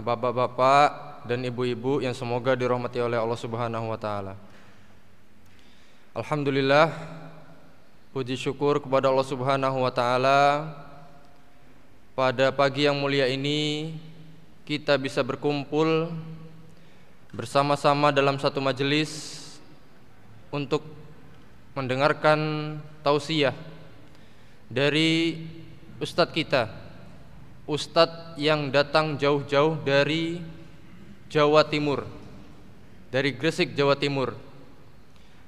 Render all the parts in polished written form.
bapak-bapak dan ibu-ibu yang semoga dirahmati oleh Allah Subhanahu wa taala. Alhamdulillah, puji syukur kepada Allah Subhanahu wa taala, pada pagi yang mulia ini kita bisa berkumpul bersama-sama dalam satu majelis untuk mendengarkan tausiah dari ustadz kita, ustadz yang datang jauh-jauh dari Jawa Timur, dari Gresik, Jawa Timur.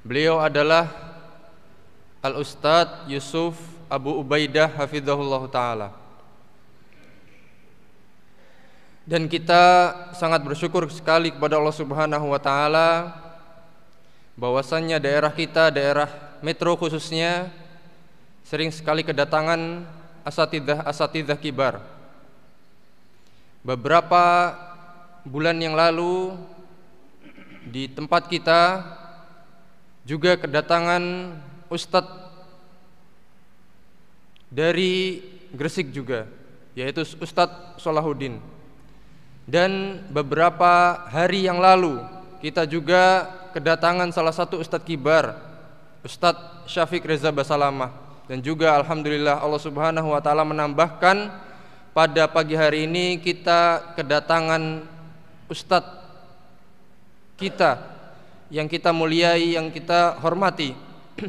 Beliau adalah Al-Ustadz Yusuf Abu Ubaidah hafizahullah ta'ala. Dan kita sangat bersyukur sekali kepada Allah Subhanahu wa ta'ala bahwasannya daerah kita, daerah metro khususnya, sering sekali kedatangan asatidzah kibar. Beberapa bulan yang lalu di tempat kita juga kedatangan ustadz dari Gresik juga, yaitu Ustadz Solahuddin. Dan beberapa hari yang lalu kita juga kedatangan salah satu ustadz kibar, Ustadz Syafiq Reza Basalamah. Dan juga alhamdulillah Allah Subhanahu wa taala menambahkan pada pagi hari ini kita kedatangan ustadz kita yang kita muliai, yang kita hormati,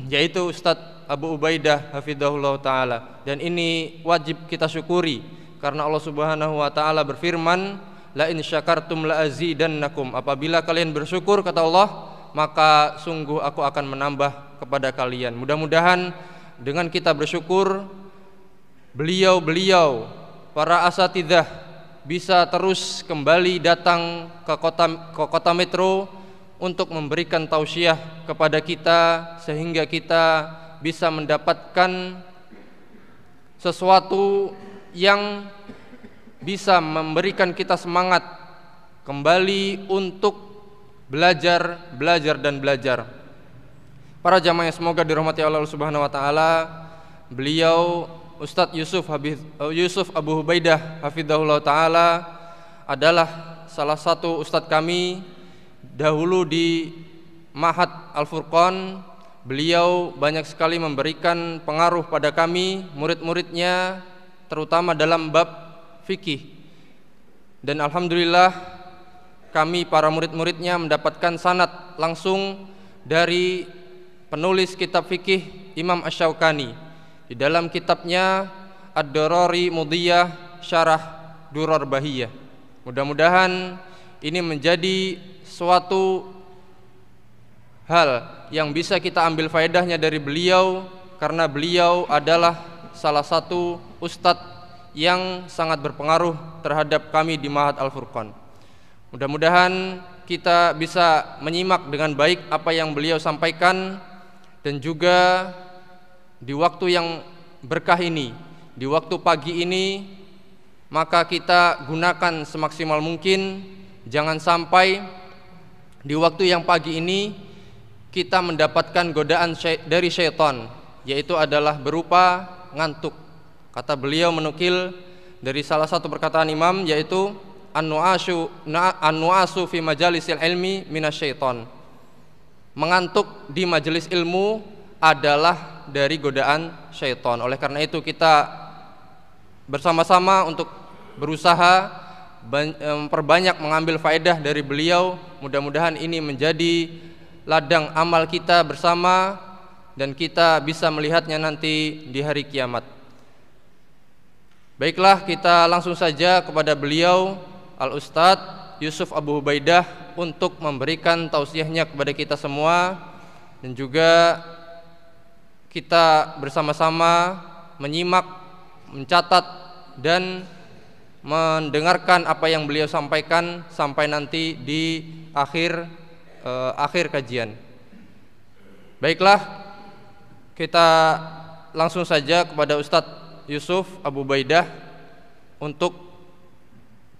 yaitu Ustadz Abu Ubaidah hafizahullah ta'ala. Dan ini wajib kita syukuri karena Allah Subhanahu wa ta'ala berfirman, la in syakartum la azidannakum. Apabila kalian bersyukur, kata Allah, maka sungguh aku akan menambah kepada kalian. Mudah-mudahan dengan kita bersyukur, beliau-beliau para asatidzah bisa terus kembali datang ke kota metro untuk memberikan tausiah kepada kita, sehingga kita bisa mendapatkan sesuatu yang bisa memberikan kita semangat kembali untuk belajar dan belajar. Para jamaah yang semoga dirahmati Allah Subhanahu wa taala, beliau Ustadz Yusuf Abu Ubaidah hafizahullah ta'ala adalah salah satu ustadz kami dahulu di Ma'had Al-Furqan. Beliau banyak sekali memberikan pengaruh pada kami, murid-muridnya, terutama dalam bab fikih. Dan alhamdulillah kami para murid-muridnya mendapatkan sanad langsung dari penulis kitab fikih Imam Asy-Syaukani di dalam kitabnya Ad-Durari Mudiyah Syarah Durar Bahiyah. Mudah-mudahan ini menjadi suatu hal yang bisa kita ambil faedahnya dari beliau, karena beliau adalah salah satu ustadz yang sangat berpengaruh terhadap kami di Ma'had Al-Furqan. Mudah-mudahan kita bisa menyimak dengan baik apa yang beliau sampaikan, dan juga di waktu yang berkah ini, di waktu pagi ini, maka kita gunakan semaksimal mungkin. Jangan sampai di waktu yang pagi ini kita mendapatkan godaan dari syaitan, yaitu adalah berupa ngantuk. Kata beliau menukil dari salah satu perkataan imam, yaitu an-nu'asu fi majalisil ilmi minasyaiton. Mengantuk di majelis ilmu adalah dari godaan syaitan. Oleh karena itu kita bersama-sama untuk berusaha memperbanyak mengambil faedah dari beliau. Mudah-mudahan ini menjadi ladang amal kita bersama dan kita bisa melihatnya nanti di hari kiamat. Baiklah, kita langsung saja kepada beliau Al-Ustadz Yusuf Abu Ubaidah untuk memberikan tausiahnya kepada kita semua, dan juga kita bersama-sama menyimak, mencatat, dan mendengarkan apa yang beliau sampaikan sampai nanti di akhir kajian. Baiklah, kita langsung saja kepada Ustadz Yusuf Abu Ubaidah untuk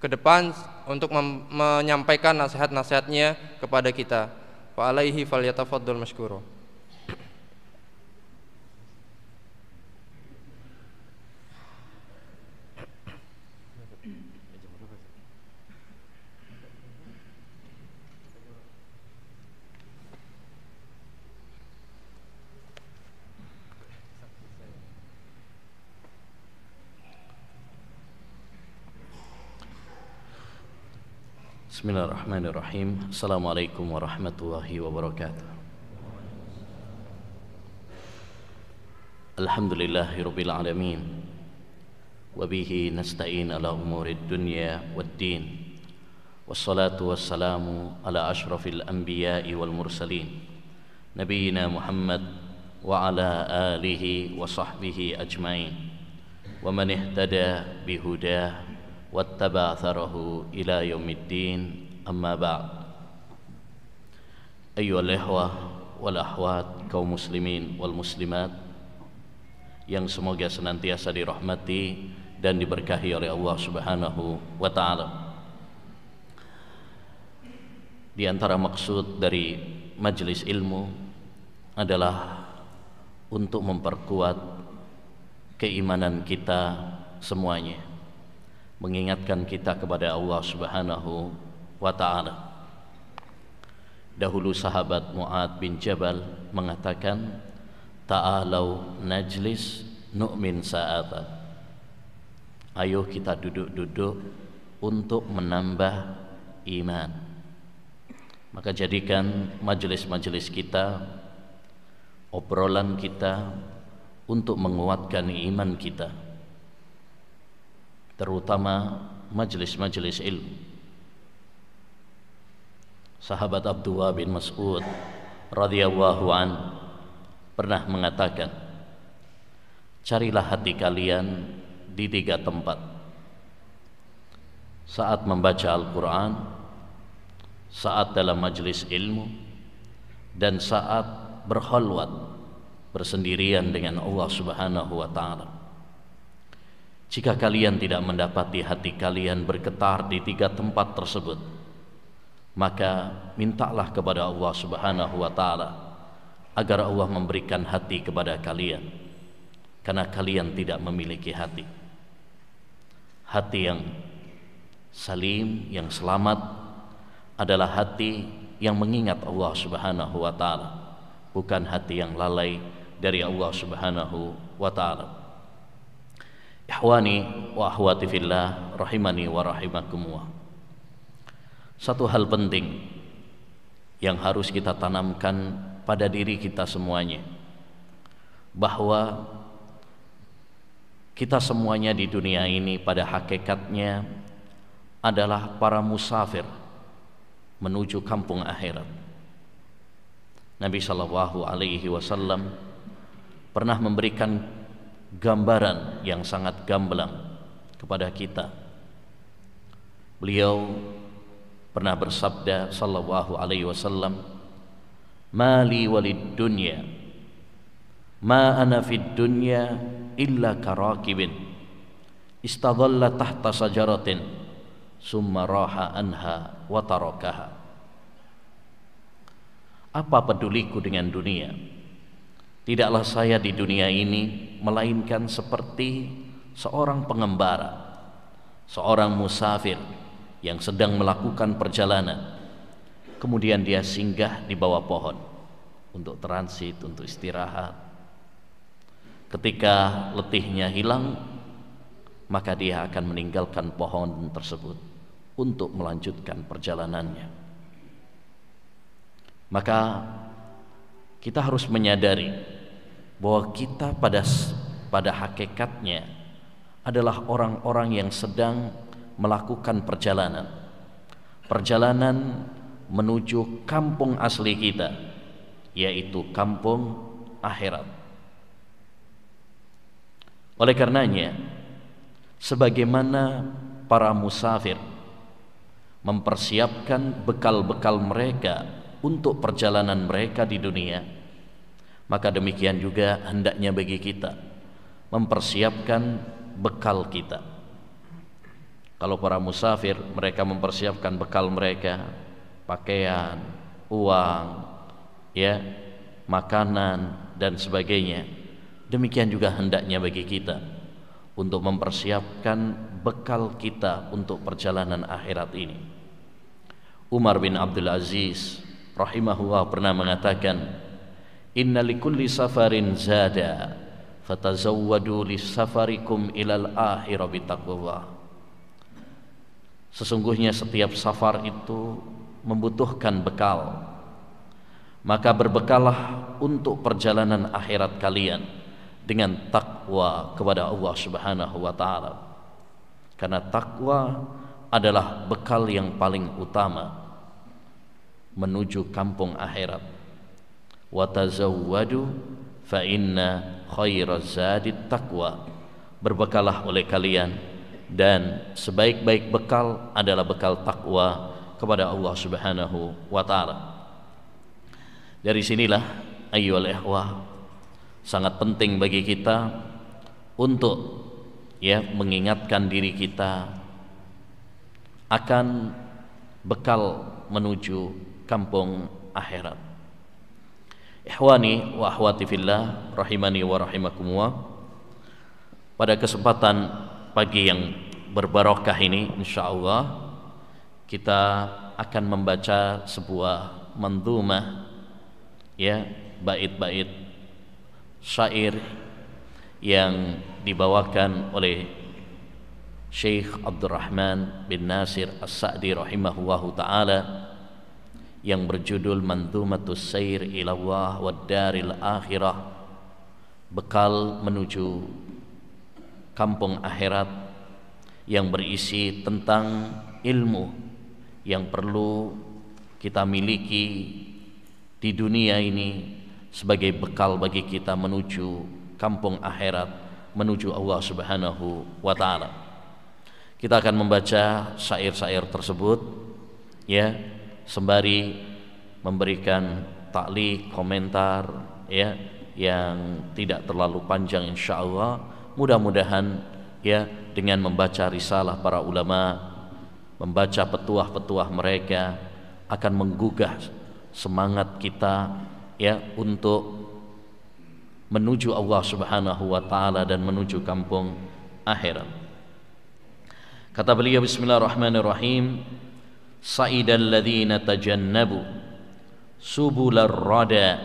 ke depan untuk menyampaikan nasihat-nasihatnya kepada kita. Fa alaihi falyatafaddal mashkura. Bismillahirrahmanirrahim. Assalamualaikum warahmatullahi wabarakatuh. Alhamdulillahirabbil alamin. Wa bihi nasta'in ala umurid dunya waddin. Wassalatu wassalamu ala asyrafil anbiya'i wal mursalin. Nabiyyina Muhammad wa ala alihi wa sahbihi ajmain. Wa man ihtada bihudah wattaba atharahu ila yaumiddin, amma ba'd. Ayyuhal ikhwah wal akhwat, kaum muslimin wal muslimat yang semoga senantiasa dirahmati dan diberkahi oleh Allah Subhanahu wa taala. Di antara maksud dari majelis ilmu adalah untuk memperkuat keimanan kita semuanya, mengingatkan kita kepada Allah Subhanahu wa ta'ala. Dahulu sahabat Mu'ad bin Jabal mengatakan, ta'alau najlis nu'min sa'atan. Ayo kita duduk-duduk untuk menambah iman. Maka jadikan majelis-majelis kita, obrolan kita untuk menguatkan iman kita, terutama majelis-majelis ilmu. Sahabat Abdullah bin Mas'ud radhiyallahu an pernah mengatakan, carilah hati kalian di 3 tempat: saat membaca Al-Quran, saat dalam majelis ilmu, dan saat berkhalwat, bersendirian dengan Allah Subhanahu wa ta'ala. Jika kalian tidak mendapati hati kalian bergetar di 3 tempat tersebut, maka mintalah kepada Allah Subhanahu wa ta'ala agar Allah memberikan hati kepada kalian, karena kalian tidak memiliki hati. Hati yang salim, yang selamat adalah hati yang mengingat Allah Subhanahu wa ta'ala, bukan hati yang lalai dari Allah Subhanahu wa ta'ala. Ikhwani wa akhwati fillah, rahimani wa rahimakumullah. Satu hal penting yang harus kita tanamkan pada diri kita semuanya, bahwa kita semuanya di dunia ini pada hakikatnya adalah para musafir menuju kampung akhirat. Nabi sallallahu alaihi wasallam pernah memberikan gambaran yang sangat gamblang kepada kita. Beliau pernah bersabda sallallahu alaihi wasallam, "Mali walid dunya, ma ana fid dunya illa karakibin istadalla tahta sajaratin summa raha anha wa tarakaha." Apa peduliku dengan dunia? Tidaklah saya di dunia ini melainkan seperti seorang pengembara, seorang musafir yang sedang melakukan perjalanan, kemudian dia singgah di bawah pohon untuk transit, untuk istirahat. Ketika letihnya hilang, maka dia akan meninggalkan pohon tersebut untuk melanjutkan perjalanannya. Maka kita harus menyadari bahwa kita pada hakikatnya adalah orang-orang yang sedang melakukan perjalanan menuju kampung asli kita, yaitu kampung akhirat. Oleh karenanya, sebagaimana para musafir mempersiapkan bekal-bekal mereka untuk perjalanan mereka di dunia, maka demikian juga hendaknya bagi kita mempersiapkan bekal kita. Kalau para musafir, mereka mempersiapkan bekal mereka, pakaian, uang, ya, makanan dan sebagainya. Demikian juga hendaknya bagi kita untuk mempersiapkan bekal kita untuk perjalanan akhirat ini. Umar bin Abdul Aziz rahimahullah pernah mengatakan, "Inna likulli safarin zada, fatazawwadu lisafarikum ilal akhirah bitaqwallah." Sesungguhnya setiap safar itu membutuhkan bekal. Maka berbekallah untuk perjalanan akhirat kalian dengan takwa kepada Allah Subhanahu wa taala. Karena takwa adalah bekal yang paling utama menuju kampung akhirat. Wa tazawwadu fa inna khairaz zadit taqwa. Berbekalah oleh kalian, dan sebaik-baik bekal adalah bekal takwa kepada Allah Subhanahu wa taala. Dari sinilah ayyuhal ikhwah, sangat penting bagi kita untuk mengingatkan diri kita akan bekal menuju kampung akhirat. Ikhwani wa akhwati fillah rahimani wa rahimakumullah, pada kesempatan pagi yang berbarokah ini insyaallah kita akan membaca sebuah mandhumah, bait-bait syair yang dibawakan oleh Syekh Abdurrahman bin Nasir As-Sa'di rahimahullahu taala yang berjudul Mandhumatus Sair ila Allah wad Daril Akhirah, bekal menuju kampung akhirat, yang berisi tentang ilmu yang perlu kita miliki di dunia ini sebagai bekal bagi kita menuju kampung akhirat, menuju Allah Subhanahu wa taala. Kita akan membaca syair-syair tersebut sembari memberikan ta'liq, komentar yang tidak terlalu panjang insyaallah. Mudah-mudahan dengan membaca risalah para ulama, membaca petuah-petuah mereka akan menggugah semangat kita untuk menuju Allah Subhanahu wa taala dan menuju kampung akhirat. Kata beliau, bismillahirrahmanirrahim, sa'idal ladzina tajannabu subular rada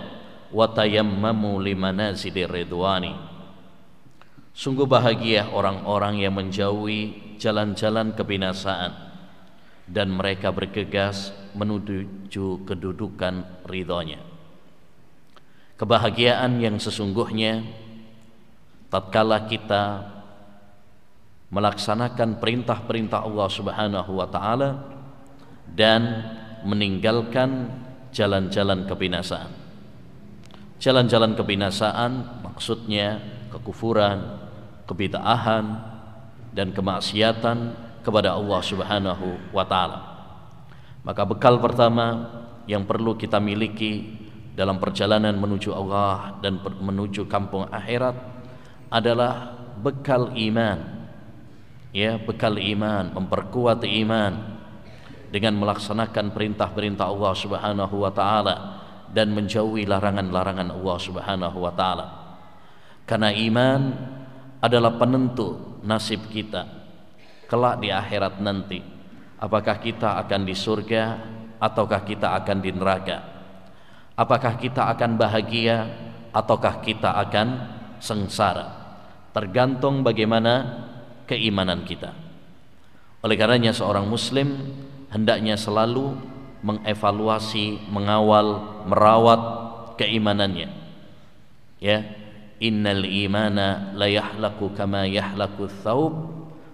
wa tayammamu limanazili ridwani. Sungguh bahagia orang-orang yang menjauhi jalan-jalan kebinasaan dan mereka bergegas menuju kedudukan ridhonya. Kebahagiaan yang sesungguhnya tatkala kita melaksanakan perintah-perintah Allah Subhanahu wa taala dan meninggalkan jalan-jalan kebinasaan. Jalan-jalan kebinasaan maksudnya kekufuran, kebid'ahan dan kemaksiatan kepada Allah Subhanahu wa taala. Maka bekal pertama yang perlu kita miliki dalam perjalanan menuju Allah dan menuju kampung akhirat adalah bekal iman. Bekal iman, memperkuat iman dengan melaksanakan perintah-perintah Allah Subhanahu wa taala dan menjauhi larangan-larangan Allah Subhanahu wa taala. Karena iman adalah penentu nasib kita kelak di akhirat nanti. Apakah kita akan di surga ataukah kita akan di neraka? Apakah kita akan bahagia ataukah kita akan sengsara? Tergantung bagaimana keimanan kita. Oleh karenanya seorang muslim hendaknya selalu mengevaluasi, mengawal, merawat keimanannya. Innal imana la yahlaku kama yahlaku thawb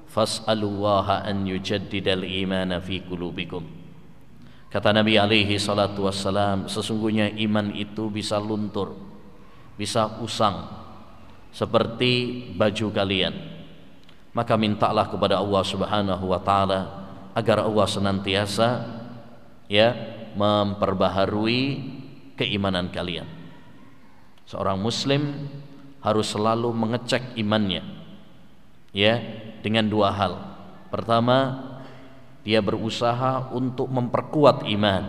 fas'alullaha an yujaddidal imana fi qulubikum. Kata Nabi alaihi salatu wassalam, sesungguhnya iman itu bisa luntur, bisa usang seperti baju kalian. Maka mintalah kepada Allah Subhanahu wa taala agar Allah senantiasa memperbaharui keimanan kalian. Seorang muslim harus selalu mengecek imannya dengan dua hal. Pertama, dia berusaha untuk memperkuat iman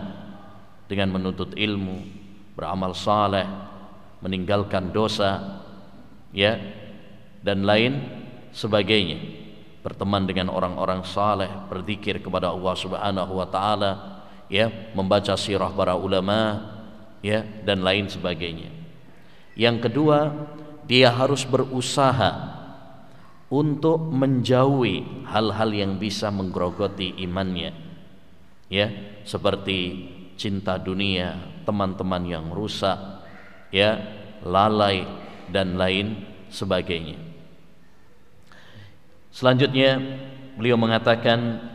dengan menuntut ilmu, beramal saleh, meninggalkan dosa dan lain sebagainya, berteman dengan orang-orang saleh, berzikir kepada Allah Subhanahu wa taala, membaca sirah para ulama dan lain sebagainya. Yang kedua, dia harus berusaha untuk menjauhi hal-hal yang bisa menggerogoti imannya, ya, seperti cinta dunia, teman-teman yang rusak, ya, lalai dan lain sebagainya. Selanjutnya beliau mengatakan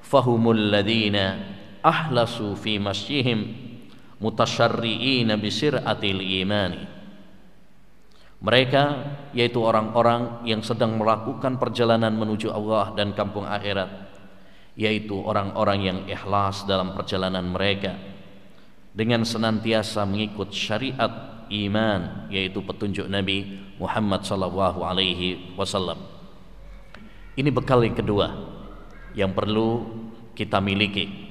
fahumul ladina ahlasu fi masyihim mutasyarri'ina bisir'atil imani. Mereka yaitu orang-orang yang sedang melakukan perjalanan menuju Allah dan kampung akhirat, yaitu orang-orang yang ikhlas dalam perjalanan mereka dengan senantiasa mengikut syariat iman, yaitu petunjuk Nabi Muhammad sallallahu alaihi wasallam. Ini bekal yang kedua yang perlu kita miliki,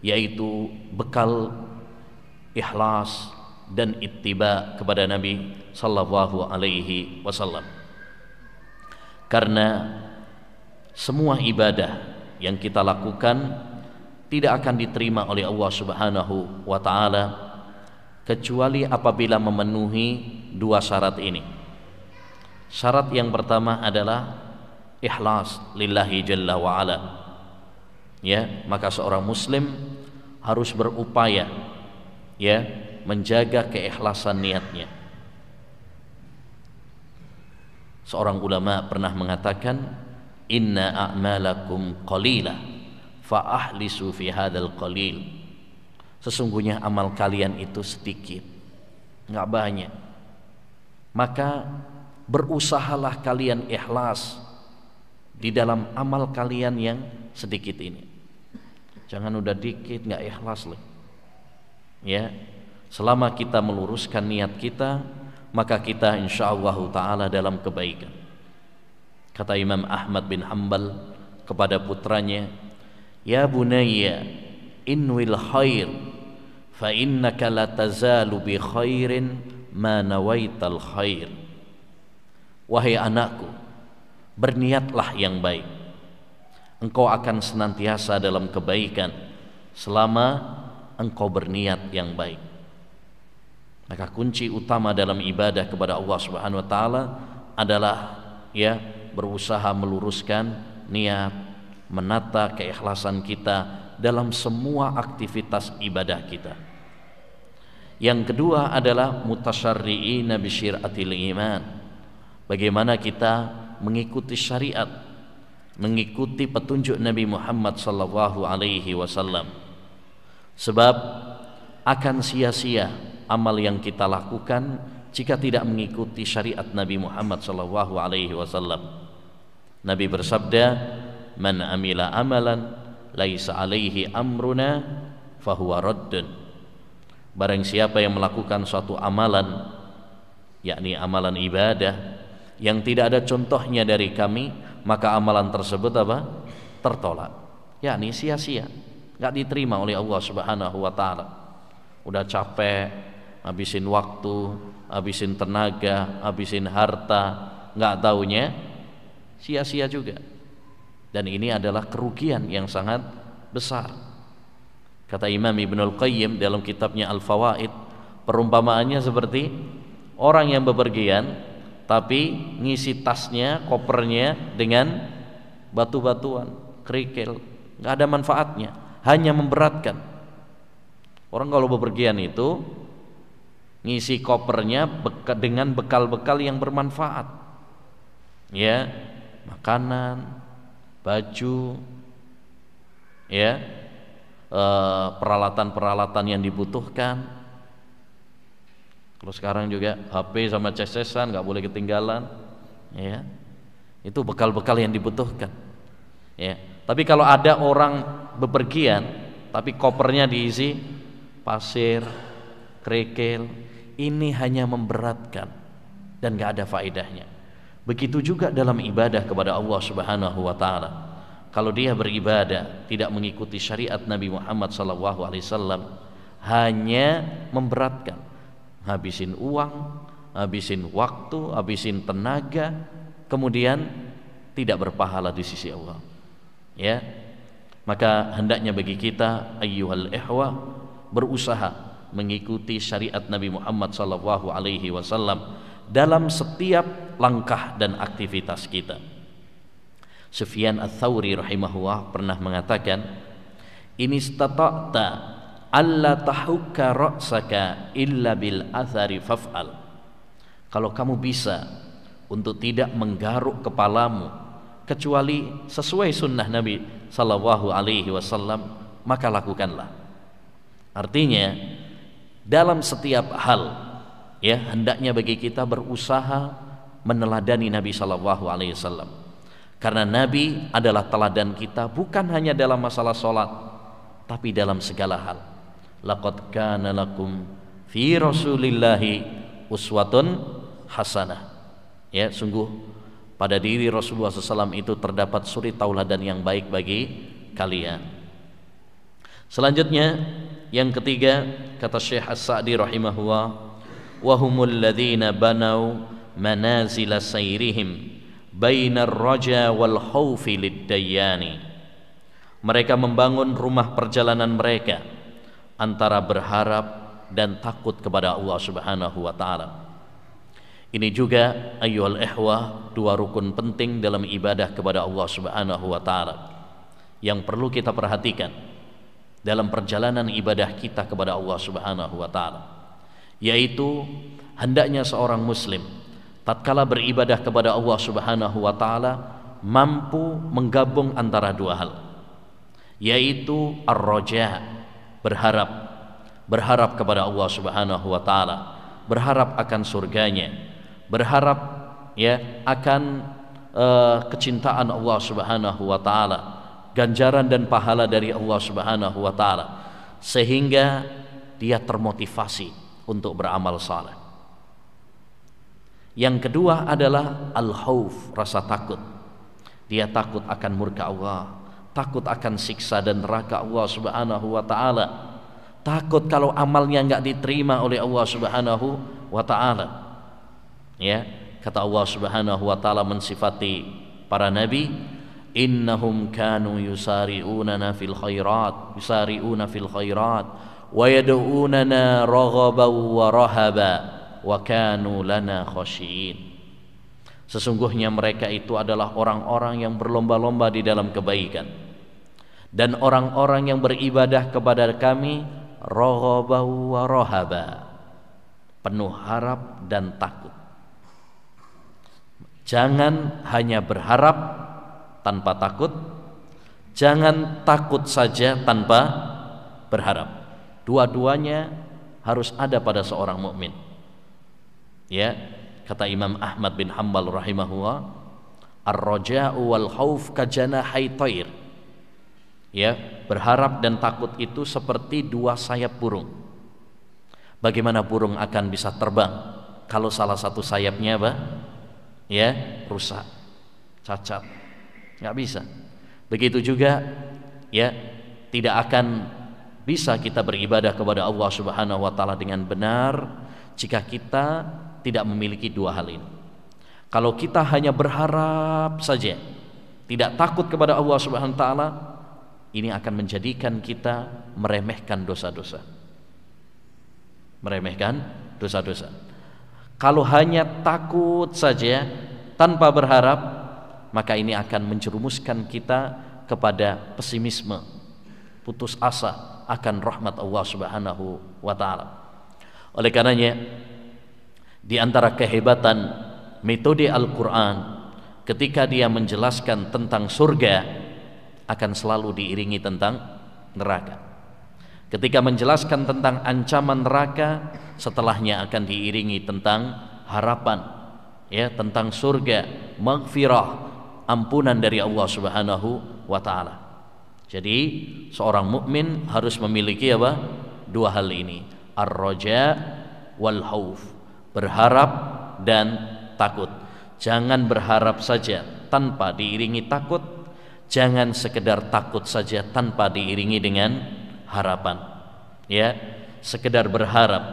yaitu bekal ikhlas dan ittiba kepada Nabi sallallahu alaihi wasallam. Karena semua ibadah yang kita lakukan tidak akan diterima oleh Allah Subhanahu wa taala kecuali apabila memenuhi dua syarat ini. Syarat yang pertama adalah ikhlas lillahi jalla wa ala. Ya, maka seorang muslim harus berupaya, ya, menjaga keikhlasan niatnya. Seorang ulama pernah mengatakan, inna a'malakum qalila fa ahlisu fi hadzal qalil. Sesungguhnya amal kalian itu sedikit, enggak banyak. Maka berusahalah kalian ikhlas di dalam amal kalian yang sedikit ini. Jangan udah dikit enggak ikhlas loh. Ya, selama kita meluruskan niat kita, maka kita insyaallah ta'ala dalam kebaikan. Kata Imam Ahmad bin Hanbal kepada putranya, ya bunayya inwil khair fa innaka la tazalu bi khairin ma nawaital khair. Wahai anakku, berniatlah yang baik, engkau akan senantiasa dalam kebaikan selama engkau berniat yang baik. Maka kunci utama dalam ibadah kepada Allah Subhanahu wa taala adalah, ya, berusaha meluruskan niat, menata keikhlasan kita dalam semua aktivitas ibadah kita. Yang kedua adalah mutasyarri'ina bisyir'atil iman. Bagaimana kita mengikuti syariat, mengikuti petunjuk Nabi Muhammad sallallahu alaihi wasallam. Sebab akan sia-sia amal yang kita lakukan jika tidak mengikuti syariat Nabi Muhammad sallallahu alaihi wasallam. Nabi bersabda, "Man amila amalan laisa alaihi amruna fahuwa raddun." Barang siapa yang melakukan suatu amalan, yakni amalan ibadah, yang tidak ada contohnya dari kami, maka amalan tersebut apa? Tertolak, yakni sia-sia, enggak diterima oleh Allah Subhanahu wa taala. Udah capek, habisin waktu, habisin tenaga, habisin harta, enggak taunya sia-sia juga. Dan ini adalah kerugian yang sangat besar. Kata Imam Ibnul Qayyim dalam kitabnya Al-Fawaid, perumpamaannya seperti orang yang bepergian tapi ngisi tasnya, kopernya dengan batu-batuan, kerikil, nggak ada manfaatnya, hanya memberatkan. Orang kalau bepergian itu ngisi kopernya dengan bekal-bekal yang bermanfaat, ya, makanan, baju, ya, peralatan-peralatan yang dibutuhkan. Kalau sekarang juga HP sama CC-an nggak boleh ketinggalan, ya. Itu bekal-bekal yang dibutuhkan, ya. Tapi kalau ada orang bepergian tapi kopernya diisi pasir, kerikil, ini hanya memberatkan dan nggak ada faedahnya. Begitu juga dalam ibadah kepada Allah Subhanahu wa taala. Kalau dia beribadah tidak mengikuti syariat Nabi Muhammad SAW, hanya memberatkan. Habisin uang, habisin waktu, habisin tenaga, kemudian tidak berpahala di sisi Allah. Ya, maka hendaknya bagi kita ayyuhal ihwa berusaha mengikuti syariat Nabi Muhammad SAW dalam setiap langkah dan aktivitas kita. Sufyan Ats-Tsauri rahimahullah pernah mengatakan, "In istata'ta alla tahukka ra'saka illa bil athari faf'al." Kalau kamu bisa untuk tidak menggaruk kepalamu kecuali sesuai sunnah Nabi sallallahu alaihi wasallam, maka lakukanlah. Artinya dalam setiap hal ya hendaknya bagi kita berusaha meneladani Nabi sallallahu alaihi wasallam. Karena Nabi adalah teladan kita bukan hanya dalam masalah sholat, tapi dalam segala hal. Laqad kana lakum fi Rasulillahi uswatun hasanah. Ya, sungguh pada diri Rasulullah SAW itu terdapat suri tauladan yang baik bagi kalian. Selanjutnya yang ketiga, kata Syekh As-Sa'di rahimahullah, wa humul ladzina banau manazila sayrihim bainar raja wal khaufi lid-dayyani. Mereka membangun rumah perjalanan mereka antara berharap dan takut kepada Allah Subhanahu wa taala. Ini juga ayyuhal ikhwah dua rukun penting dalam ibadah kepada Allah Subhanahu wa taala yang perlu kita perhatikan dalam perjalanan ibadah kita kepada Allah Subhanahu wa taala, yaitu hendaknya seorang muslim tatkala beribadah kepada Allah Subhanahu wa taala mampu menggabung antara dua hal, yaitu ar-raja, berharap kepada Allah Subhanahu wa taala, berharap akan surganya, berharap ya akan kecintaan Allah Subhanahu wa taala, ganjaran dan pahala dari Allah Subhanahu wa taala, sehingga dia termotivasi untuk beramal saleh. Yang kedua adalah al-khauf, rasa takut. Dia takut akan murka Allah, takut akan siksa dan neraka Allah Subhanahu wa taala, takut kalau amalnya enggak diterima oleh Allah Subhanahu wa taala. Ya, kata Allah Subhanahu wa taala mensifati para nabi, innahum kanu yusari'una fil khairat wa yad'unana raghaban wa rahaba wa kanu lana khashiyin. Sesungguhnya mereka itu adalah orang-orang yang berlomba-lomba di dalam kebaikan dan orang-orang yang beribadah kepada kami raghaban wa rahaba, penuh harap dan takut. Jangan hanya berharap tanpa takut, jangan takut saja tanpa berharap. Dua-duanya harus ada pada seorang mukmin. Ya, kata Imam Ahmad bin Hanbal rahimahullah, ar-raja'u wal khauf kajanahi thair. Ya, berharap dan takut itu seperti dua sayap burung. Bagaimana burung akan bisa terbang kalau salah satu sayapnya apa? Ya, rusak, cacat. Nggak bisa. Begitu juga ya, tidak akan bisa kita beribadah kepada Allah Subhanahu wa taala dengan benar jika kita tidak memiliki dua hal ini. Kalau kita hanya berharap saja, tidak takut kepada Allah Subhanahu wa taala, ini akan menjadikan kita meremehkan dosa-dosa. Meremehkan dosa-dosa. Kalau hanya takut saja tanpa berharap, maka ini akan menjerumuskan kita kepada pesimisme, putus asa akan rahmat Allah Subhanahu wa taala. Oleh karenanya, di antara kehebatan metode Al-Qur'an ketika dia menjelaskan tentang surga akan selalu diiringi tentang neraka. Ketika menjelaskan tentang ancaman neraka, setelahnya akan diiringi tentang harapan, ya, tentang surga, maghfirah, ampunan dari Allah Subhanahu wa taala. Jadi seorang mukmin harus memiliki apa? Dua hal ini, ar-raja wal khauf, berharap dan takut. Jangan berharap saja tanpa diiringi takut, jangan sekedar takut saja tanpa diiringi dengan harapan. Ya, sekedar berharap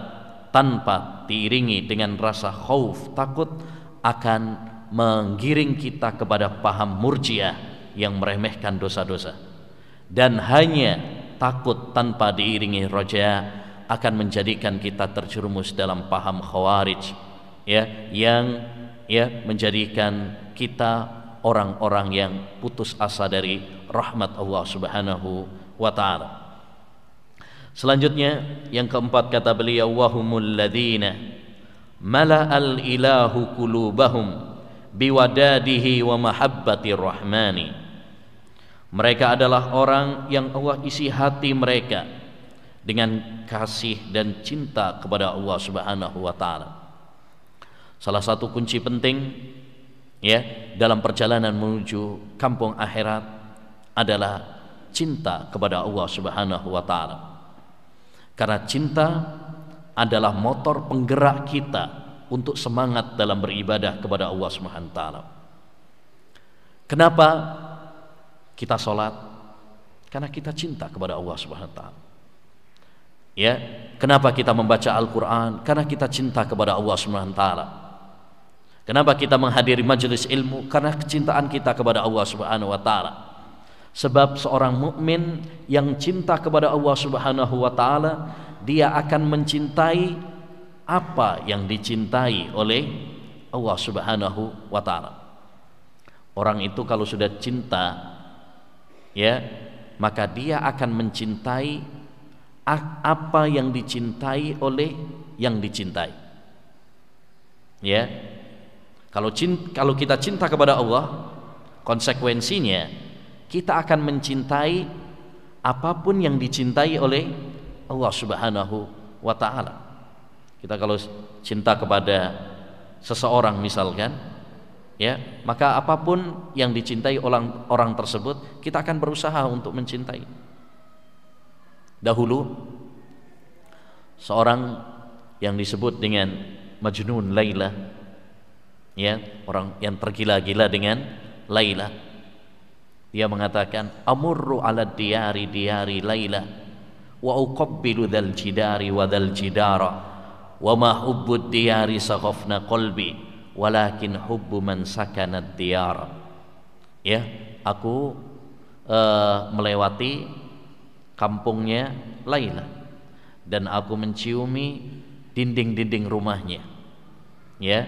tanpa diiringi dengan rasa khauf, takut, akan menggiring kita kepada paham murjiah yang meremehkan dosa-dosa. Dan hanya takut tanpa diiringi raja akan menjadikan kita terjerumus dalam paham khawarij, ya, yang ya menjadikan kita orang-orang yang putus asa dari rahmat Allah Subhanahu wa ta'ala. Selanjutnya yang keempat kata beliau, wahumul ladzina mala'al ilahu qulubahum biwadadihi wa mahabbatir rahmani. Mereka adalah orang yang Allah isi hati mereka dengan kasih dan cinta kepada Allah Subhanahu wa ta'ala. Salah satu kunci penting ya dalam perjalanan menuju kampung akhirat adalah cinta kepada Allah Subhanahu wa ta'ala. Karena cinta adalah motor penggerak kita untuk semangat dalam beribadah kepada Allah Subhanahu wa ta'ala. Kenapa kita sholat? Karena kita cinta kepada Allah Subhanahu wa ta'ala. Ya, kenapa kita membaca Al-Quran? Karena kita cinta kepada Allah Subhanahu wa ta'ala. Kenapa kita menghadiri majelis ilmu? Karena kecintaan kita kepada Allah Subhanahu wa ta'ala. Sebab seorang mukmin yang cinta kepada Allah Subhanahu wa ta'ala, dia akan mencintai apa yang dicintai oleh Allah Subhanahu wa ta'ala. Orang itu kalau sudah cinta, ya, maka dia akan mencintai apa yang dicintai oleh yang dicintai. Ya, kalau kita cinta kepada Allah, konsekuensinya kita akan mencintai apapun yang dicintai oleh Allah Subhanahu wa ta'ala. Kita kalau cinta kepada seseorang misalkan, ya, maka apapun yang dicintai orang tersebut, kita akan berusaha untuk mencintai. Dahulu seorang yang disebut dengan Majnun Laila, ya, orang yang tergila-gila dengan Laila, dia mengatakan, amurru ala diyari diyari Laila wa uqabbilu dzal jidari wa dzal jidara wa ma hubbud diyari saghafna qalbi walakin hubbu man sakana diyara. Ya, aku melewati kampungnya Laila dan aku menciumi dinding-dinding rumahnya. Ya,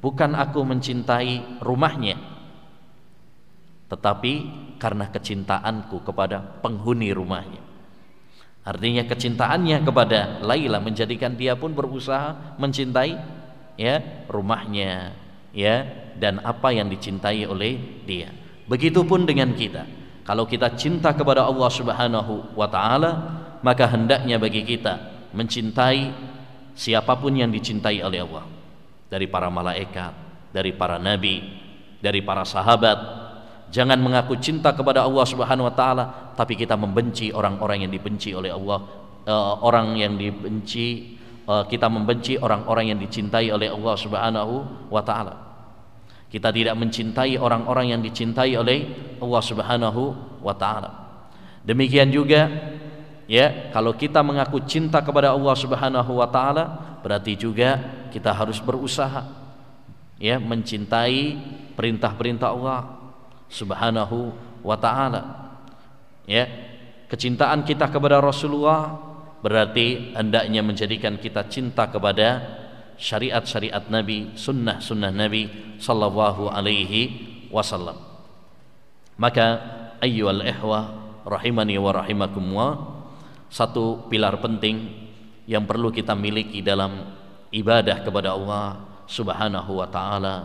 bukan aku mencintai rumahnya, tetapi karena kecintaanku kepada penghuni rumahnya. Artinya kecintaannya kepada Laila menjadikan dia pun berusaha mencintai, ya, rumahnya, ya, dan apa yang dicintai oleh dia. Begitupun dengan kita. Kalau kita cinta kepada Allah Subhanahu wa ta'ala, maka hendaknya bagi kita mencintai siapapun yang dicintai oleh Allah, dari para malaikat, dari para nabi, dari para sahabat. Jangan mengaku cinta kepada Allah Subhanahu wa ta'ala tapi kita membenci orang-orang yang dibenci oleh Allah, kita membenci orang-orang yang dicintai oleh Allah Subhanahu wa ta'ala. Kita tidak mencintai orang-orang yang dicintai oleh Allah Subhanahu wa ta'ala. Demikian juga, ya, kalau kita mengaku cinta kepada Allah Subhanahu wa ta'ala, berarti juga kita harus berusaha, ya, mencintai perintah-perintah Allah Subhanahu wa ta'ala. Ya, kecintaan kita kepada Rasulullah berarti hendaknya menjadikan kita cinta kepada syariat-syariat Nabi, sunnah-sunnah Nabi sallallahu alaihi wasallam. Maka ayyuhal ihwah rahimani wa rahimakumullah, satu pilar penting yang perlu kita miliki dalam ibadah kepada Allah Subhanahu wa ta'ala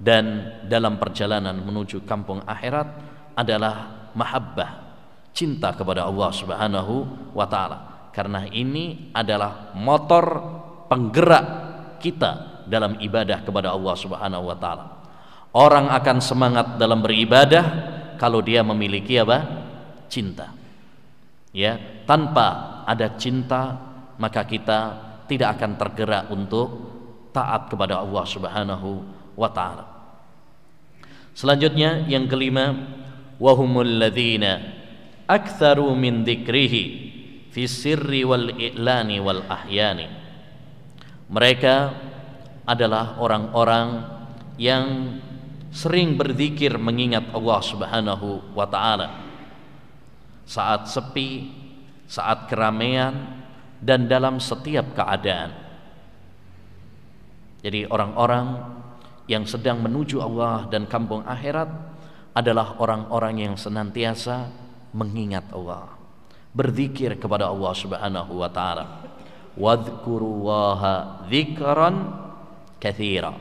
dan dalam perjalanan menuju kampung akhirat adalah mahabbah, cinta kepada Allah Subhanahu wa ta'ala. Karena ini adalah motor penggerak kita dalam ibadah kepada Allah Subhanahu wa ta'ala. Orang akan semangat dalam beribadah kalau dia memiliki apa? Cinta. Ya, tanpa ada cinta maka kita tidak akan tergerak untuk taat kepada Allah Subhanahu wa ta'ala. Selanjutnya yang kelima, wahumul ladzina aktsaru min dzikrihi fi sirri wal i'lani wal ahyani. Mereka adalah orang-orang yang sering berzikir mengingat Allah Subhanahu wa ta'ala saat sepi, saat keramaian, dan dalam setiap keadaan. Jadi orang-orang yang sedang menuju Allah dan kampung akhirat adalah orang-orang yang senantiasa mengingat Allah, berzikir kepada Allah Subhanahu wa taala. Wadhkurullaha dzikran katsira.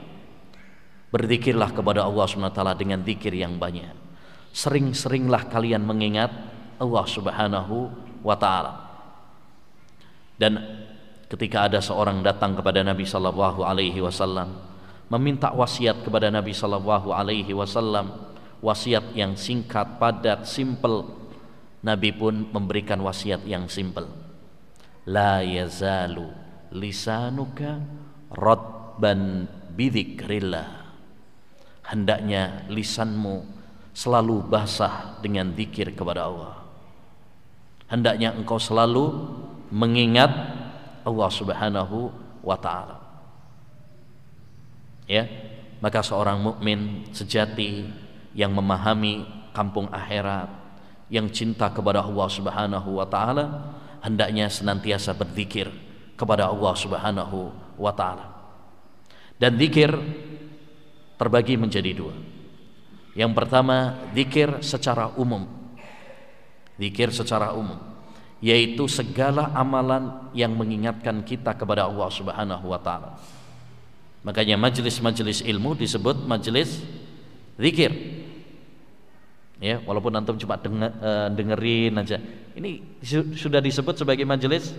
Berzikirlah kepada Allah Subhanahu wa taala dengan zikir yang banyak. Sering-seringlah kalian mengingat Allah Subhanahu wa taala. Dan ketika ada seorang datang kepada Nabi sallallahu alaihi wasallam meminta wasiat kepada Nabi sallallahu alaihi wasallam, wasiat yang singkat, padat, simple, Nabi pun memberikan wasiat yang simple. La yazalu lisanuka radban bidzikrillah. Hendaknya lisanmu selalu basah dengan zikir kepada Allah. Hendaknya engkau selalu mengingat Allah Subhanahu wa taala. Ya, maka seorang mukmin sejati yang memahami kampung akhirat, yang cinta kepada Allah Subhanahu wa taala, hendaknya senantiasa berzikir kepada Allah Subhanahu wa taala. Dan zikir terbagi menjadi dua. Yang pertama, zikir secara umum. Zikir secara umum, yaitu segala amalan yang mengingatkan kita kepada Allah Subhanahu wa taala. Makanya majelis-majelis ilmu disebut majelis zikir. Ya, walaupun antum cuma dengerin aja. Ini sudah disebut sebagai majelis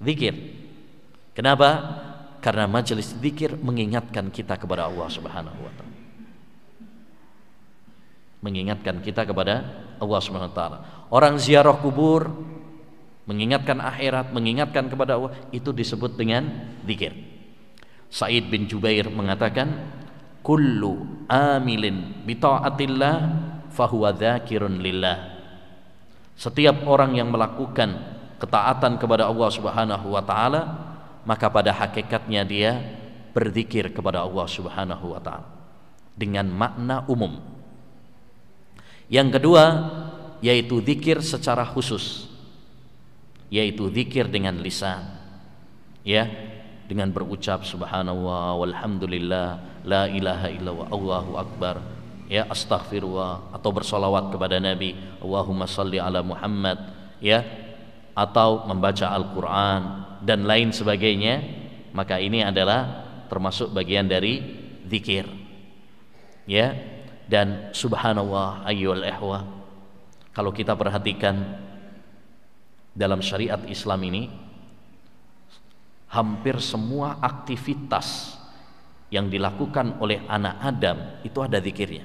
zikir. Kenapa? Karena majelis zikir mengingatkan kita kepada Allah Subhanahu wa taala. Mengingatkan kita kepada Allah Subhanahu wa taala. Orang ziarah kubur mengingatkan akhirat, mengingatkan kepada Allah, itu disebut dengan zikir. Sa'id bin Jubair mengatakan, kullu amilin bi ta'atillah fahuwa dzakirun lillah. Setiap orang yang melakukan ketaatan kepada Allah Subhanahu wa taala, maka pada hakikatnya dia berzikir kepada Allah Subhanahu wa taala dengan makna umum. Yang kedua, yaitu zikir secara khusus, yaitu zikir dengan lisan, ya, dengan berucap subhanallah walhamdulillah la ilaha illallah Allahu akbar, ya, astaghfirullah, atau bersolawat kepada Nabi Allahumma salli ala Muhammad, ya, atau membaca Al-Quran dan lain sebagainya. Maka ini adalah termasuk bagian dari zikir, ya. Dan subhanallah ayyuhal ikhwah, kalau kita perhatikan dalam syariat Islam ini, hampir semua aktivitas yang dilakukan oleh anak Adam itu ada zikirnya.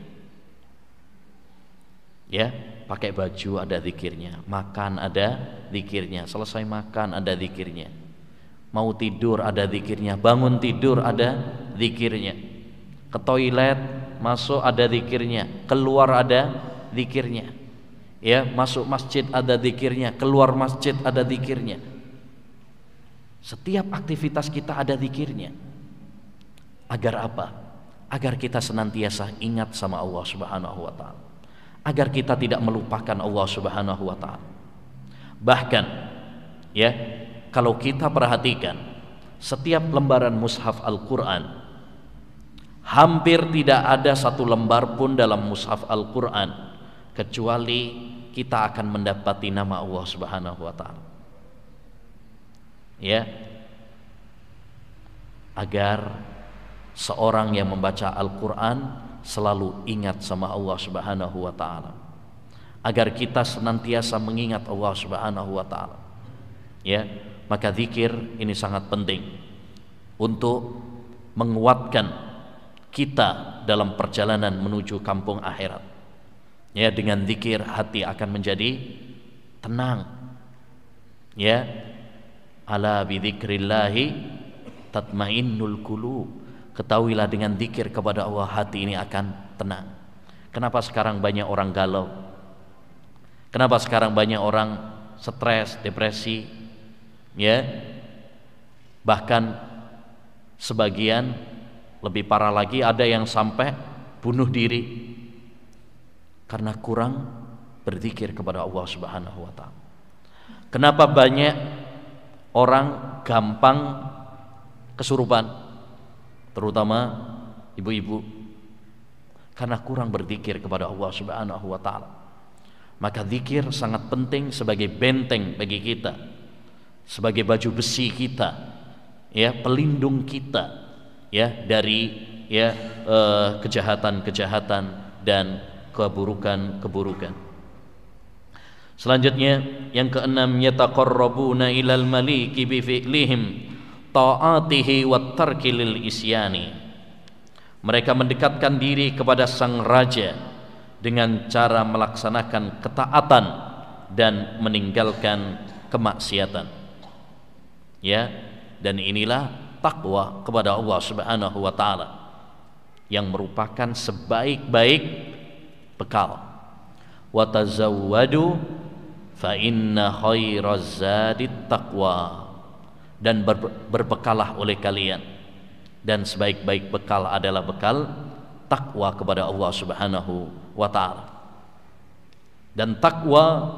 Ya, pakai baju ada zikirnya, makan ada zikirnya, selesai makan ada zikirnya, mau tidur ada zikirnya, bangun tidur ada zikirnya, ke toilet masuk ada zikirnya, keluar ada zikirnya, ya, masuk masjid ada zikirnya, keluar masjid ada zikirnya. Setiap aktivitas kita ada zikirnya. Agar apa? Agar kita senantiasa ingat sama Allah Subhanahu wa taala, agar kita tidak melupakan Allah Subhanahu wa taala. Bahkan, ya, kalau kita perhatikan setiap lembaran mushaf Al-Qur'an, hampir tidak ada satu lembar pun dalam mushaf Al-Qur'an kecuali kita akan mendapati nama Allah Subhanahu wa taala. Ya, agar seorang yang membaca Al-Quran selalu ingat sama Allah Subhanahu wa ta'ala, agar kita senantiasa mengingat Allah Subhanahu wa ta'ala, ya, maka zikir ini sangat penting untuk menguatkan kita dalam perjalanan menuju kampung akhirat. Ya, dengan zikir hati akan menjadi tenang, ya. Ala bidzikrillahi tatmainnul qulub. Ketahuilah dengan zikir kepada Allah hati ini akan tenang. Kenapa sekarang banyak orang galau? Kenapa sekarang banyak orang stres, depresi? Ya. Bahkan sebagian lebih parah lagi, ada yang sampai bunuh diri karena kurang berzikir kepada Allah Subhanahu wa taala. Kenapa banyak orang gampang kesurupan, terutama ibu-ibu, karena kurang berzikir kepada Allah Subhanahu wa taala. Maka zikir sangat penting sebagai benteng bagi kita, sebagai baju besi kita, ya, pelindung kita, ya, dari ya kejahatan-kejahatan dan keburukan-keburukan. Selanjutnya yang keenam, yataqarrabuna ilal maliki bi fi'lihim ta'atihi wa tarki lil isyani. Mereka mendekatkan diri kepada sang raja dengan cara melaksanakan ketaatan dan meninggalkan kemaksiatan. Ya, dan inilah takwa kepada Allah Subhanahu wa taala yang merupakan sebaik-baik bekal. Wa tazawwadu fa inna khairaz zadit taqwa. Dan berbekalah oleh kalian, dan sebaik-baik bekal adalah bekal takwa kepada Allah Subhanahu wa taala. Dan takwa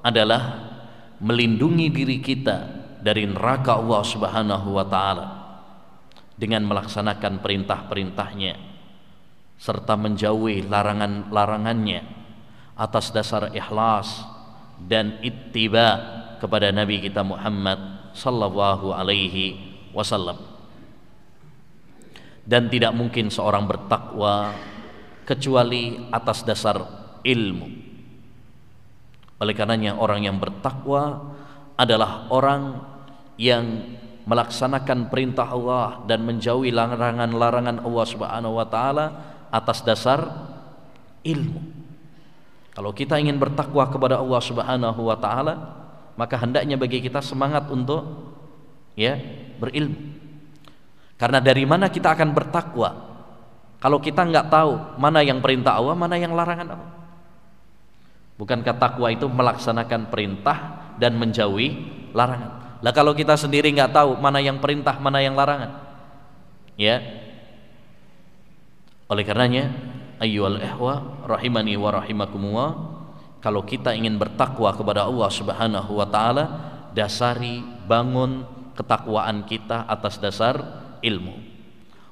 adalah melindungi diri kita dari neraka Allah Subhanahu wa taala dengan melaksanakan perintah-perintahnya serta menjauhi larangan-larangannya atas dasar ikhlas dan ittiba kepada Nabi kita Muhammad sallallahu alaihi wasallam. Dan tidak mungkin seorang bertakwa kecuali atas dasar ilmu. Oleh karenanya orang yang bertakwa adalah orang yang melaksanakan perintah Allah dan menjauhi larangan-larangan Allah Subhanahu wa taala atas dasar ilmu. Kalau kita ingin bertakwa kepada Allah Subhanahu wa taala, maka hendaknya bagi kita semangat untuk ya berilmu. Karena dari mana kita akan bertakwa kalau kita nggak tahu mana yang perintah Allah, mana yang larangan Allah? Bukankah takwa itu melaksanakan perintah dan menjauhi larangan? Lah kalau kita sendiri nggak tahu mana yang perintah, mana yang larangan, ya. Oleh karenanya, ayyuhal ihwa rahimani wa rahimakumullah, kalau kita ingin bertakwa kepada Allah Subhanahu wa taala, dasari bangun ketakwaan kita atas dasar ilmu.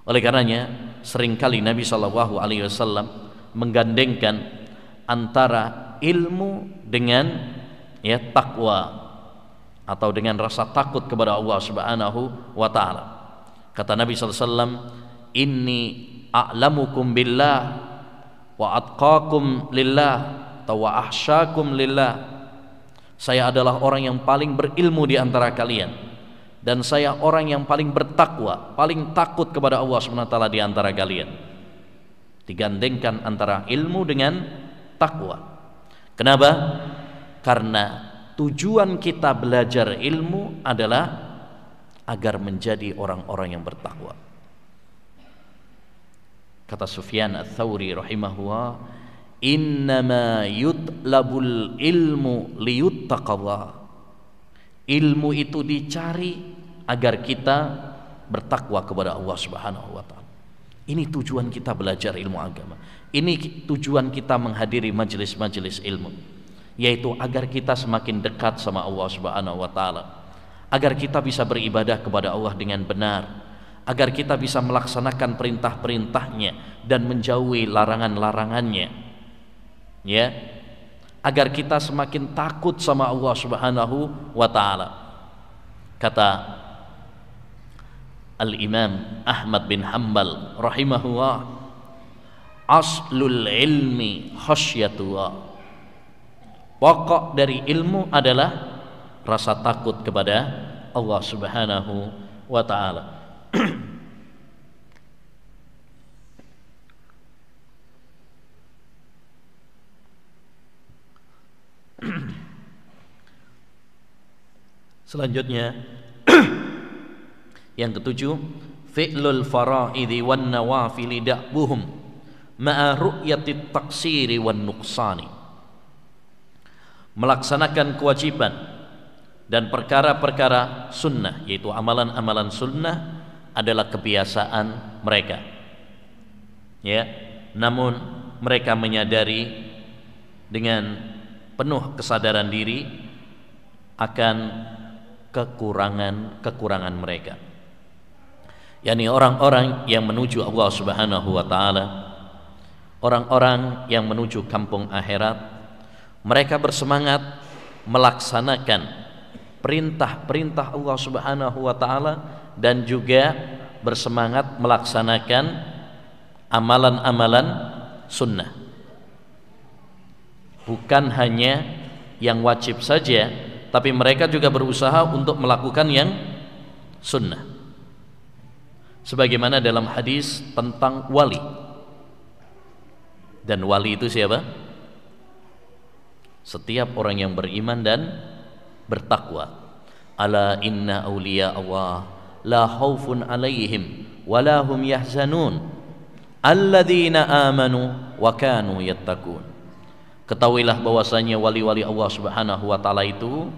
Oleh karenanya, seringkali Nabi sallallahu alaihi wasallam menggandengkan antara ilmu dengan ya takwa atau dengan rasa takut kepada Allah Subhanahu wa taala. Kata Nabi sallallahu alaihi wasallam, "Inni a'lamukum billah wa atqakum lillah wa ahsyakum lillah." Saya adalah orang yang paling berilmu di antara kalian, dan saya orang yang paling bertakwa, paling takut kepada Allah Subhanahu wa taala di antara kalian. Digandengkan antara ilmu dengan takwa. Kenapa? Karena tujuan kita belajar ilmu adalah agar menjadi orang-orang yang bertakwa. Kata Sufyan Ats-Tsauri rahimahullah, "Innama yutlabul ilmu liyuttaqallah." Ilmu itu dicari agar kita bertakwa kepada Allah Subhanahu wa taala. Ini tujuan kita belajar ilmu agama. Ini tujuan kita menghadiri majelis-majelis ilmu, yaitu agar kita semakin dekat sama Allah Subhanahu wa taala, agar kita bisa beribadah kepada Allah dengan benar, agar kita bisa melaksanakan perintah-perintahnya dan menjauhi larangan-larangannya, ya, agar kita semakin takut sama Allah Subhanahu wa taala. Kata Al-Imam Ahmad bin Hanbal rahimahullah, aslul ilmi khasyatullah. Pokok dari ilmu adalah rasa takut kepada Allah Subhanahu wa taala. Selanjutnya yang ketujuh, fi'lul fara'idhi wan nawafili da'buhum ma'a ru'yatit taksiri wan nuqsani. Melaksanakan kewajiban dan perkara-perkara sunnah, yaitu amalan-amalan sunnah, adalah kebiasaan mereka, ya. Namun mereka menyadari dengan penuh kesadaran diri akan kekurangan mereka, yakni orang-orang yang menuju Allah Subhanahu wa taala, orang-orang yang menuju kampung akhirat, mereka bersemangat melaksanakan perintah-perintah Allah Subhanahu wa taala dan juga bersemangat melaksanakan amalan-amalan sunnah. Bukan hanya yang wajib saja, tapi mereka juga berusaha untuk melakukan yang sunnah. Sebagaimana dalam hadis tentang wali. Dan wali itu siapa? Setiap orang yang beriman dan bertakwa. Ala inna awliya Allah la khaufun alaihim wala hum yahzanun alladzina amanu wa kanu yattaqun. Ketahuilah bahwasanya wali-wali Allah Subhanahu wa taala itu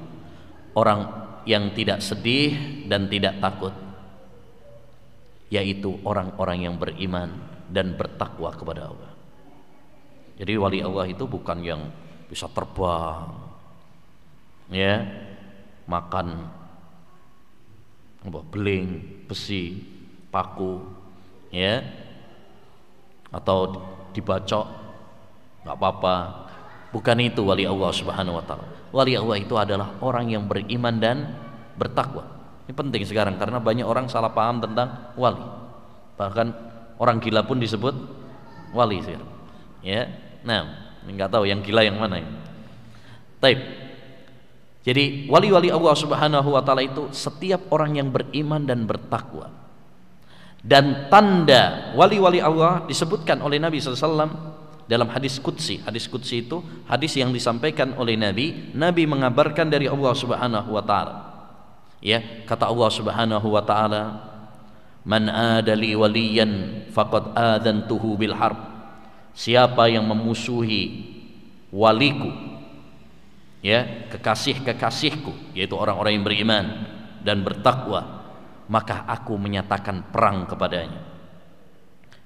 orang yang tidak sedih dan tidak takut, yaitu orang-orang yang beriman dan bertakwa kepada Allah. Jadi wali Allah itu bukan yang bisa terbang, ya, makan beling, besi, paku, ya, atau dibacok, nggak apa-apa. Bukan itu wali Allah Subhanahu wa taala. Wali Allah itu adalah orang yang beriman dan bertakwa. Ini penting sekarang karena banyak orang salah paham tentang wali. Bahkan orang gila pun disebut wali sekarang. Ya. Nah, enggak tahu yang gila yang mana ya. Taib. Jadi wali-wali Allah Subhanahu wa taala itu setiap orang yang beriman dan bertakwa. Dan tanda wali-wali Allah disebutkan oleh Nabi sallallahu alaihi wasallam dalam hadis qudsi. Hadis qudsi itu hadis yang disampaikan oleh Nabi. Nabi mengabarkan dari Allah Subhanahu wa taala. Ya, kata Allah Subhanahu wa taala, "Man adali waliyan faqad adantuhu bil harb." Siapa yang memusuhi waliku, ya, kekasih-kekasihku, yaitu orang-orang yang beriman dan bertakwa, maka aku menyatakan perang kepadanya.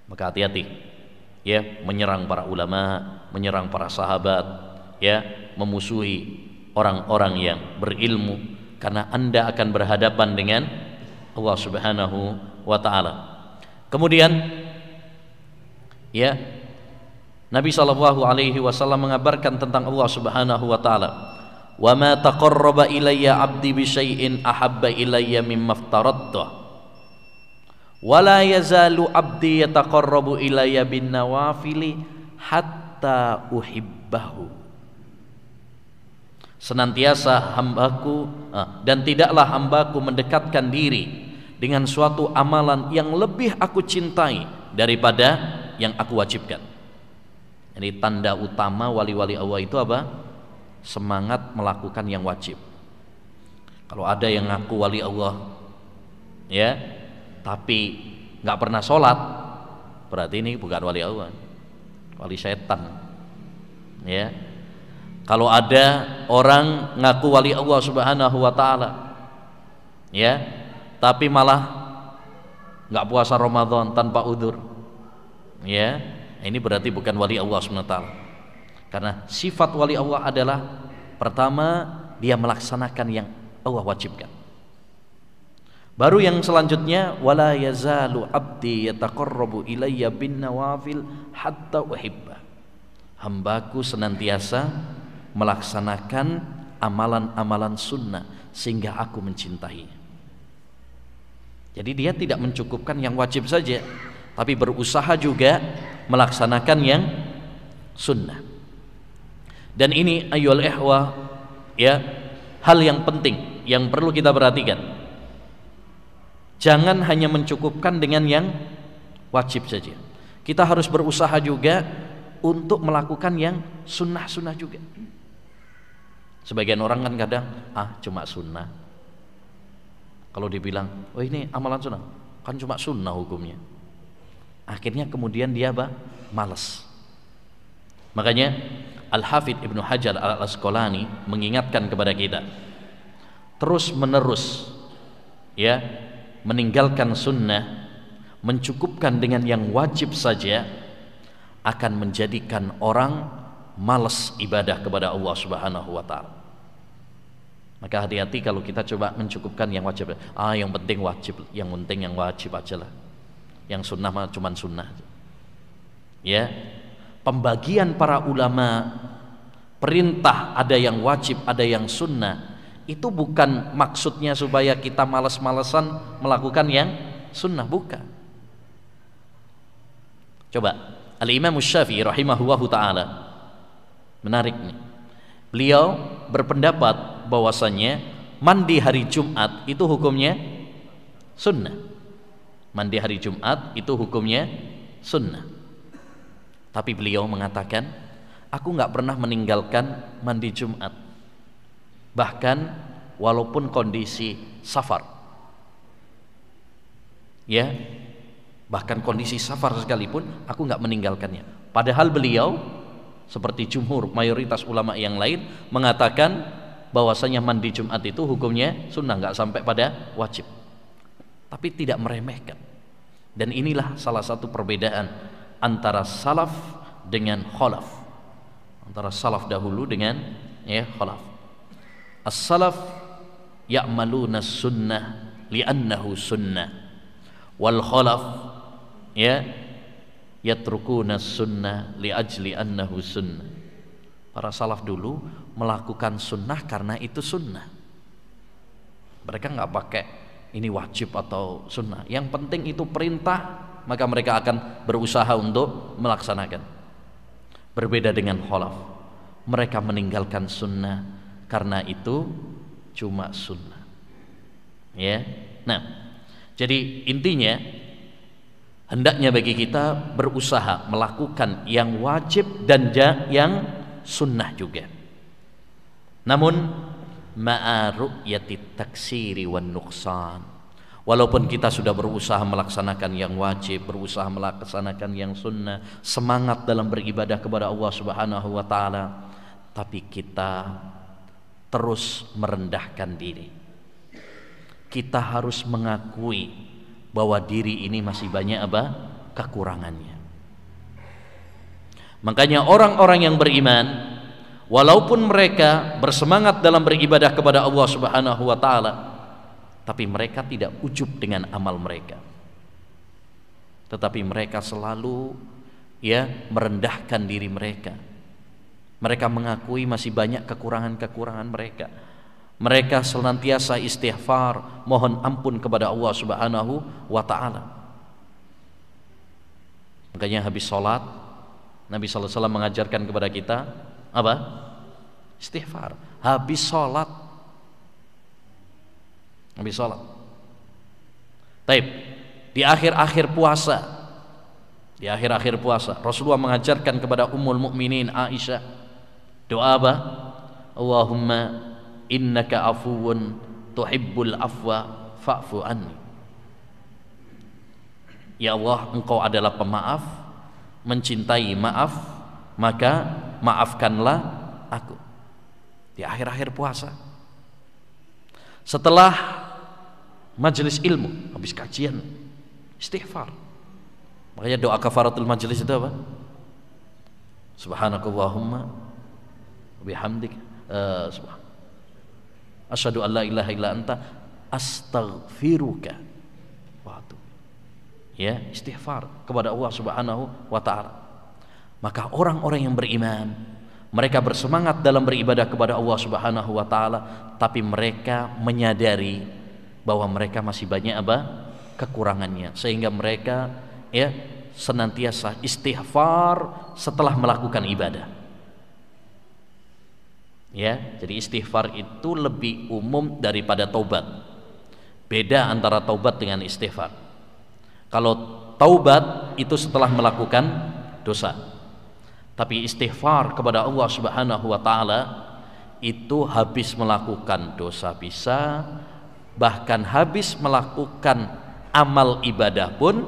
Maka hati-hati, ya, menyerang para ulama, menyerang para sahabat, ya, memusuhi orang-orang yang berilmu, karena Anda akan berhadapan dengan Allah Subhanahu wa taala. Kemudian, ya, Nabi sallallahu alaihi wasallam mengabarkan tentang Allah Subhanahu wa taala, "Wa ma taqarraba ilayya 'abdi bi syai'in ahabba ilayya mimma aftaradtuh." Wala yazalu 'abdi yataqarrabu ilayya bin nawafili hatta uhibbahu. Senantiasa hambaku dan tidaklah hambaku mendekatkan diri dengan suatu amalan yang lebih aku cintai daripada yang aku wajibkan. Jadi tanda utama wali-wali Allah itu apa? Semangat melakukan yang wajib. Kalau ada yang ngaku wali Allah, ya, tapi nggak pernah sholat, berarti ini bukan wali Allah, wali setan. Ya, kalau ada orang ngaku wali Allah Subhanahu wa taala, ya, tapi malah nggak puasa Ramadan tanpa udzur, ya, ini berarti bukan wali Allah Subhanahu wa taala. Karena sifat wali Allah adalah pertama dia melaksanakan yang Allah wajibkan. Baru yang selanjutnya, wala yazalu 'abdi yataqarrabu ilayya bin nawafil hatta uhibba. Hambaku senantiasa melaksanakan amalan-amalan sunnah sehingga aku mencintainya. Jadi dia tidak mencukupkan yang wajib saja, tapi berusaha juga melaksanakan yang sunnah. Dan ini ayyuhal ikhwah, ya, hal yang penting yang perlu kita perhatikan. Jangan hanya mencukupkan dengan yang wajib saja. Kita harus berusaha juga untuk melakukan yang sunnah-sunnah juga. Sebagian orang kan kadang cuma sunnah. Kalau dibilang, oh ini amalan sunnah, kan cuma sunnah hukumnya. Akhirnya kemudian dia malas. Makanya Al-Hafidh Ibnu Hajar Al-Asqalani mengingatkan kepada kita terus menerus, ya, meninggalkan sunnah, mencukupkan dengan yang wajib saja akan menjadikan orang malas ibadah kepada Allah Subhanahu wa taala. Maka hati-hati kalau kita coba mencukupkan yang wajib. Yang penting wajib, yang penting yang wajib aja lah. Yang sunnah mah cuman sunnah. Ya. pembagian para ulama, perintah ada yang wajib, ada yang sunnah, itu bukan maksudnya supaya kita malas-malesan melakukan yang sunnah, bukan. Coba Al-Imam Syafi'i rahimahullahu ta'ala, menarik nih, beliau berpendapat bahwasannya mandi hari Jumat itu hukumnya sunnah. Mandi hari Jumat itu hukumnya sunnah. Tapi beliau mengatakan, aku nggak pernah meninggalkan mandi Jumat, bahkan walaupun kondisi safar, ya, bahkan kondisi safar sekalipun aku nggak meninggalkannya. Padahal beliau seperti jumhur mayoritas ulama yang lain mengatakan bahwasanya mandi Jumat itu hukumnya sunnah, nggak sampai pada wajib, tapi tidak meremehkan. Dan inilah salah satu perbedaan antara salaf dengan khalaf, antara salaf dahulu dengan khalaf. As-salaf ya'maluna sunnah li'annahu sunnah, wal khalaf yatrukuna sunnah li'ajli annahu sunnah. Para salaf dulu melakukan sunnah karena itu sunnah. Mereka nggak pakai ini wajib atau sunnah, yang penting itu perintah, maka mereka akan berusaha untuk melaksanakan. Berbeda dengan khalaf, mereka meninggalkan sunnah karena itu cuma sunnah, ya. Nah, jadi intinya hendaknya bagi kita berusaha melakukan yang wajib dan yang sunnah juga. Namun ma'a ru'yati taksiri wan nuqsan, walaupun kita sudah berusaha melaksanakan yang wajib, berusaha melaksanakan yang sunnah, semangat dalam beribadah kepada Allah Subhanahu wa ta'ala, tapi kita terus merendahkan diri. Kita harus mengakui bahwa diri ini masih banyak kekurangannya. Makanya orang-orang yang beriman, walaupun mereka bersemangat dalam beribadah kepada Allah Subhanahu wa ta'ala, tapi mereka tidak ujub dengan amal mereka, tetapi mereka selalu merendahkan diri mereka. Mereka mengakui masih banyak kekurangan-kekurangan mereka. Mereka senantiasa istighfar, mohon ampun kepada Allah Subhanahu wa ta'ala. Makanya habis sholat Nabi sallallahu alaihi wasallam mengajarkan kepada kita apa? Istighfar. Habis sholat. Habis sholat. Taib. Di akhir-akhir puasa, di akhir-akhir puasa Rasulullah mengajarkan kepada Ummul Mukminin Aisyah doa apa? Allahumma innaka afuwun tuhibbul afwa fa'fu anni. Ya Allah, engkau adalah pemaaf, mencintai maaf, maka maafkanlah aku. Di akhir-akhir puasa, setelah majelis ilmu, habis kajian, istighfar. Makanya doa kafaratul majelis itu apa? Subhanakallahumma bihamdik asyhadu an la ilaha illa anta astaghfiruka wa atubu. Ya, istighfar kepada Allah Subhanahu wa ta'ala. Maka orang-orang yang beriman, mereka bersemangat dalam beribadah kepada Allah Subhanahu wa ta'ala, tapi mereka menyadari bahwa mereka masih banyak kekurangannya, sehingga mereka senantiasa istighfar setelah melakukan ibadah. Ya, jadi istighfar itu lebih umum daripada taubat. Beda antara taubat dengan istighfar. Kalau taubat itu setelah melakukan dosa, tapi istighfar kepada Allah Subhanahu wa ta'ala itu habis melakukan dosa bisa, bahkan habis melakukan amal ibadah pun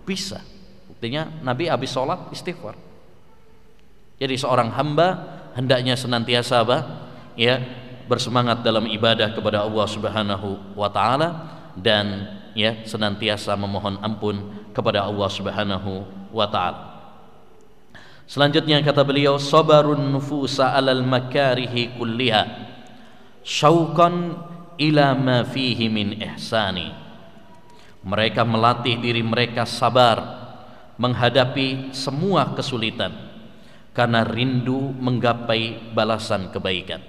bisa. Buktinya Nabi habis sholat istighfar. Jadi seorang hamba hendaknya senantiasa bersemangat dalam ibadah kepada Allah Subhanahu wa ta'ala, dan senantiasa memohon ampun kepada Allah Subhanahu wa ta'ala. Selanjutnya kata beliau, sabarun nufusa alal makarihi kulliha syauqan ila ma fihi min ihsani. Mereka melatih diri mereka sabar menghadapi semua kesulitan, karena rindu menggapai balasan kebaikan.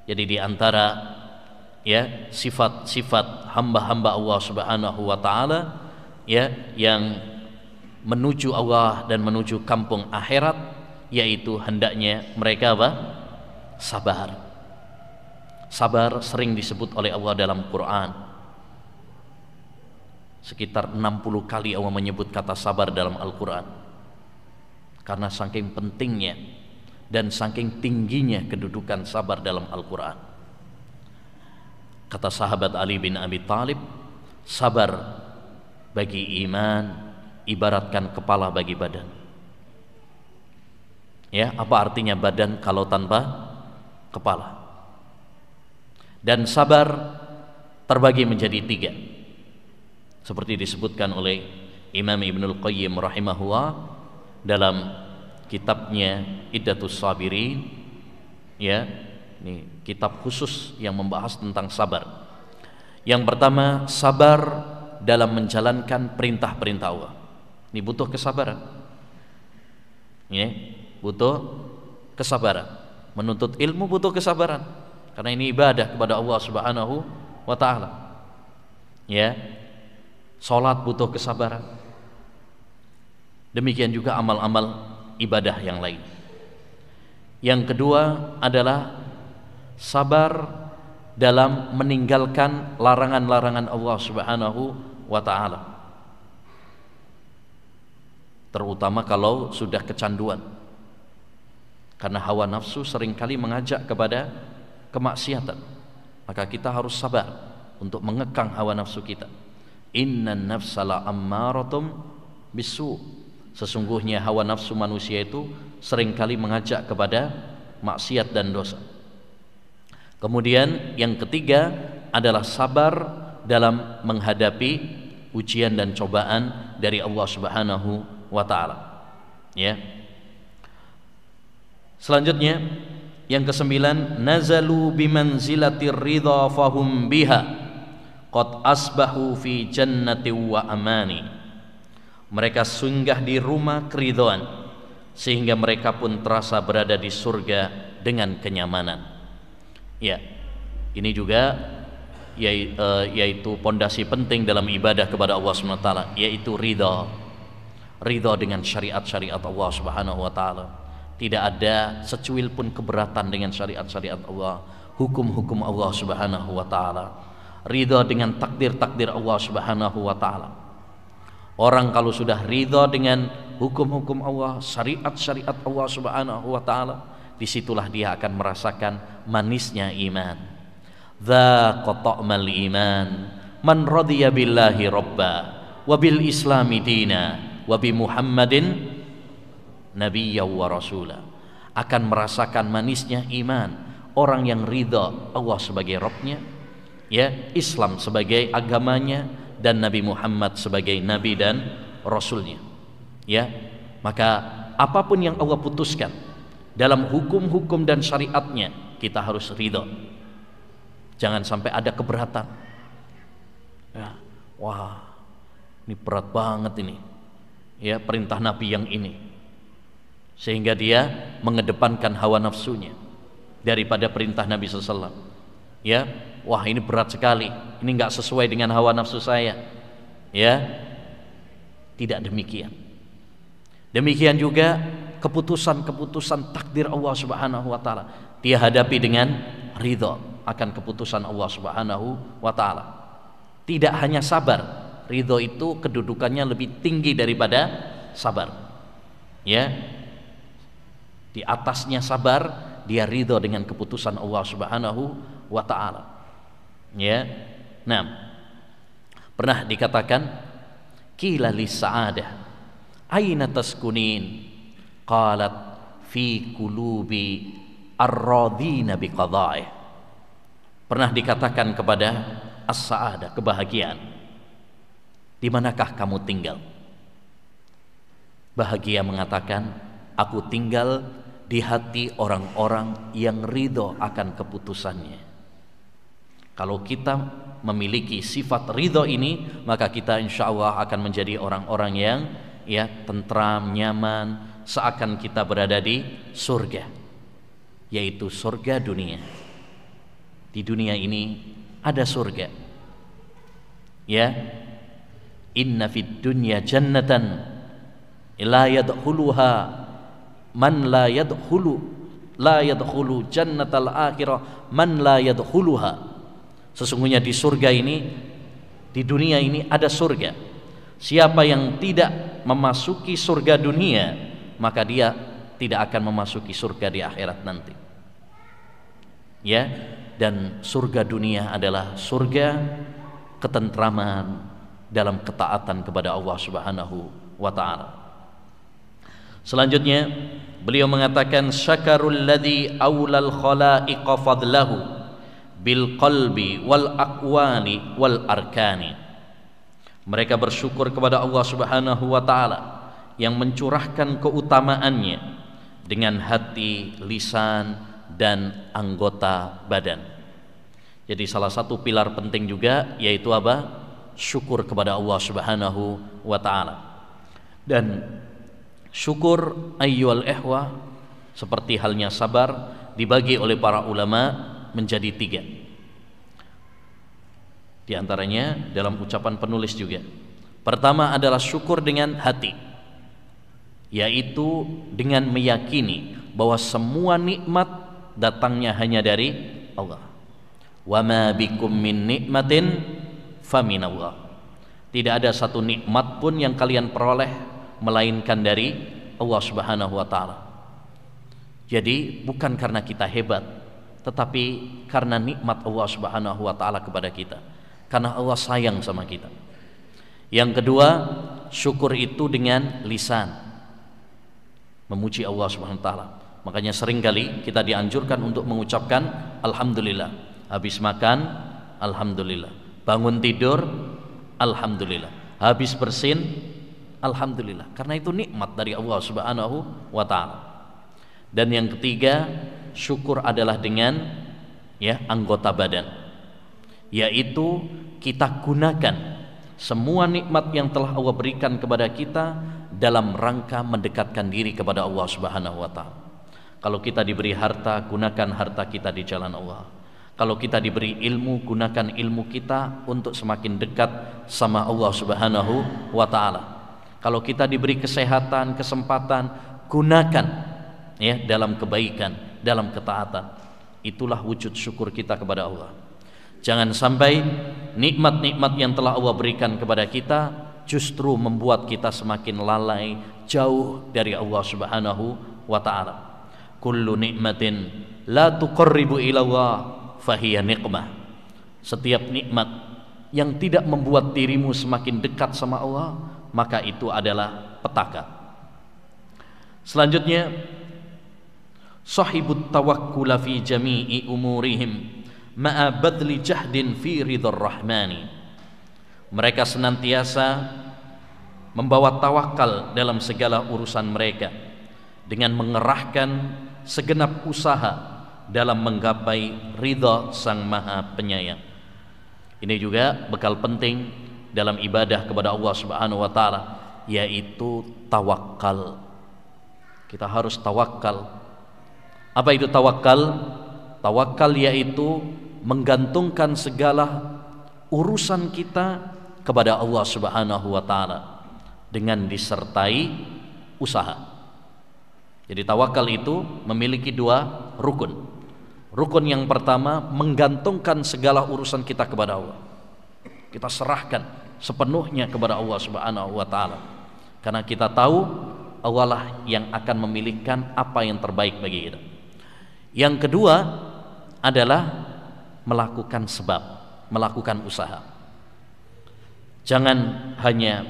Jadi di antara ya sifat-sifat hamba-hamba Allah Subhanahu wa taala ya yang menuju Allah dan menuju kampung akhirat, yaitu hendaknya mereka apa? Sabar. Sabar sering disebut oleh Allah dalam Quran. Sekitar 60 kali Allah menyebut kata sabar dalam Al-Quran. Karena saking pentingnya dan saking tingginya kedudukan sabar dalam Al-Quran. Kata sahabat Ali bin Abi Thalib, sabar bagi iman ibaratkan kepala bagi badan. Ya, apa artinya badan kalau tanpa kepala? Dan sabar terbagi menjadi 3. Seperti disebutkan oleh Imam Ibnul Qayyim rahimahullah dalam kitabnya Iddatus Sabirin, ya, ini kitab khusus yang membahas tentang sabar. Yang pertama, sabar dalam menjalankan perintah-perintah Allah. Ini butuh kesabaran, ya, butuh kesabaran. Menuntut ilmu butuh kesabaran, karena ini ibadah kepada Allah Subhanahu wa taala. Ya, salat butuh kesabaran. Demikian juga amal-amal ibadah yang lain. Yang kedua adalah sabar dalam meninggalkan larangan-larangan Allah Subhanahu wa taala. Terutama kalau sudah kecanduan. Karena hawa nafsu seringkali mengajak kepada kemaksiatan. Maka kita harus sabar untuk mengekang hawa nafsu kita. Innan nafsala ammaratum bisu. Sesungguhnya hawa nafsu manusia itu seringkali mengajak kepada maksiat dan dosa. Kemudian yang ketiga adalah sabar dalam menghadapi ujian dan cobaan dari Allah Subhanahu wa taala. Ya. Selanjutnya yang ke-9, nazalu bimanzilatir ridha fahum biha qad asbahu fi jannati wa amani. Mereka singgah di rumah keridhaan sehingga mereka pun terasa berada di surga dengan kenyamanan. Ya, ini juga yaitu pondasi penting dalam ibadah kepada Allah Subhanahu wa taala, yaitu ridha. Ridha dengan syariat-syariat Allah Subhanahu wa taala. Tidak ada secuil pun keberatan dengan syariat-syariat Allah, hukum-hukum Allah Subhanahu wa taala. Ridha dengan takdir-takdir Allah Subhanahu wa taala. Orang kalau sudah ridha dengan hukum-hukum Allah, syariat-syariat Allah Subhanahu wa taala, disitulah dia akan merasakan manisnya iman. Dzaqa ta'mal iman man radiya billahi rabba wa bil islami dina wa bi Muhammadin nabiyya wa rasula. Akan merasakan manisnya iman orang yang ridha Allah sebagai Rabbnya, ya, Islam sebagai agamanya, dan Nabi Muhammad sebagai Nabi dan Rasulnya. Ya, maka apapun yang Allah putuskan dalam hukum-hukum dan syariatnya, kita harus ridha. Jangan sampai ada keberatan. Ya, wah, ini berat banget ini. Ya, perintah Nabi yang ini. Sehingga dia mengedepankan hawa nafsunya daripada perintah Nabi SAW. Ya, wah ini berat sekali, ini nggak sesuai dengan hawa nafsu saya. Ya, tidak demikian. Demikian juga keputusan-keputusan takdir Allah Subhanahu wa taala dia hadapi dengan ridha akan keputusan Allah Subhanahu wa taala. Tidak hanya sabar, ridha itu kedudukannya lebih tinggi daripada sabar. Ya, di atasnya sabar, dia ridha dengan keputusan Allah Subhanahu wa ta'ala. Ya. Nah, pernah dikatakan qila lis sa'adah aina taskunin qalat fi qulubi ar-radina biqada'ih. Pernah dikatakan kepada as-sa'adah, kebahagiaan, di manakah kamu tinggal? Bahagia mengatakan, aku tinggal di hati orang-orang yang ridho akan keputusannya. Kalau kita memiliki sifat ridho ini, maka kita insya Allah akan menjadi orang-orang yang ya tentram, nyaman, seakan kita berada di surga, yaitu surga dunia. Di dunia ini ada surga. Ya, inna fid dunya jannatan la yadkhuluha man la yadkhulu jannatal akhirah man la yadkhuluha. Sesungguhnya di surga ini, di dunia ini ada surga. Siapa yang tidak memasuki surga dunia, maka dia tidak akan memasuki surga di akhirat nanti. Ya, dan surga dunia adalah surga ketentraman dalam ketaatan kepada Allah Subhanahu wa taala. Selanjutnya beliau mengatakan syakarul ladzi aulal khalaiqa fadlahu bil qalbi wal aqwani wal arkani. Mereka bersyukur kepada Allah Subhanahu wa taala yang mencurahkan keutamaannya dengan hati, lisan dan anggota badan. Jadi salah satu pilar penting juga yaitu apa? Syukur kepada Allah Subhanahu wa taala. Dan syukur ayyuhal ikhwah seperti halnya sabar dibagi oleh para ulama menjadi 3. Di antaranya dalam ucapan penulis juga. Pertama adalah syukur dengan hati, yaitu dengan meyakini bahwa semua nikmat datangnya hanya dari Allah. Wa ma bikum min nikmatin faminallah. Tidak ada satu nikmat pun yang kalian peroleh melainkan dari Allah Subhanahu wa taala. Jadi bukan karena kita hebat, tetapi karena nikmat Allah Subhanahu wa taala kepada kita. Karena Allah sayang sama kita. Yang kedua, syukur itu dengan lisan, memuji Allah Subhanahu wa taala. Makanya seringkali kita dianjurkan untuk mengucapkan alhamdulillah. Habis makan, alhamdulillah. Bangun tidur, alhamdulillah. Habis bersin, alhamdulillah. Karena itu nikmat dari Allah Subhanahu wa taala. Dan yang ketiga, syukur adalah dengan anggota badan, yaitu kita gunakan semua nikmat yang telah Allah berikan kepada kita dalam rangka mendekatkan diri kepada Allah Subhanahu wa taala. Kalau kita diberi harta, gunakan harta kita di jalan Allah. Kalau kita diberi ilmu, gunakan ilmu kita untuk semakin dekat sama Allah Subhanahu wa taala. Kalau kita diberi kesehatan, kesempatan, gunakan dalam kebaikan, dalam ketaatan. Itulah wujud syukur kita kepada Allah. Jangan sampai nikmat-nikmat yang telah Allah berikan kepada kita justru membuat kita semakin lalai, jauh dari Allah Subhanahu wa taala. Kullu nikmatin la tuqarribu ila Allah fahiya niqmah. Setiap nikmat yang tidak membuat dirimu semakin dekat sama Allah, maka itu adalah petaka. Selanjutnya, sahibut tawakkul fi jami'i umurihim ma'a badli jahdin fi ridhar rahmani. Mereka senantiasa membawa tawakal dalam segala urusan mereka dengan mengerahkan segenap usaha dalam menggapai ridha Sang Maha Penyayang. Ini juga bekal penting dalam ibadah kepada Allah Subhanahu wa taala, yaitu tawakal. Kita harus tawakal. Apa itu tawakal? Tawakal yaitu menggantungkan segala urusan kita kepada Allah Subhanahu wa taala dengan disertai usaha. Jadi tawakal itu memiliki 2 rukun. Rukun yang pertama, menggantungkan segala urusan kita kepada Allah. Kita serahkan sepenuhnya kepada Allah Subhanahu wa taala. Karena kita tahu Allah lah yang akan memilihkan apa yang terbaik bagi kita. Yang kedua adalah melakukan sebab, melakukan usaha. Jangan hanya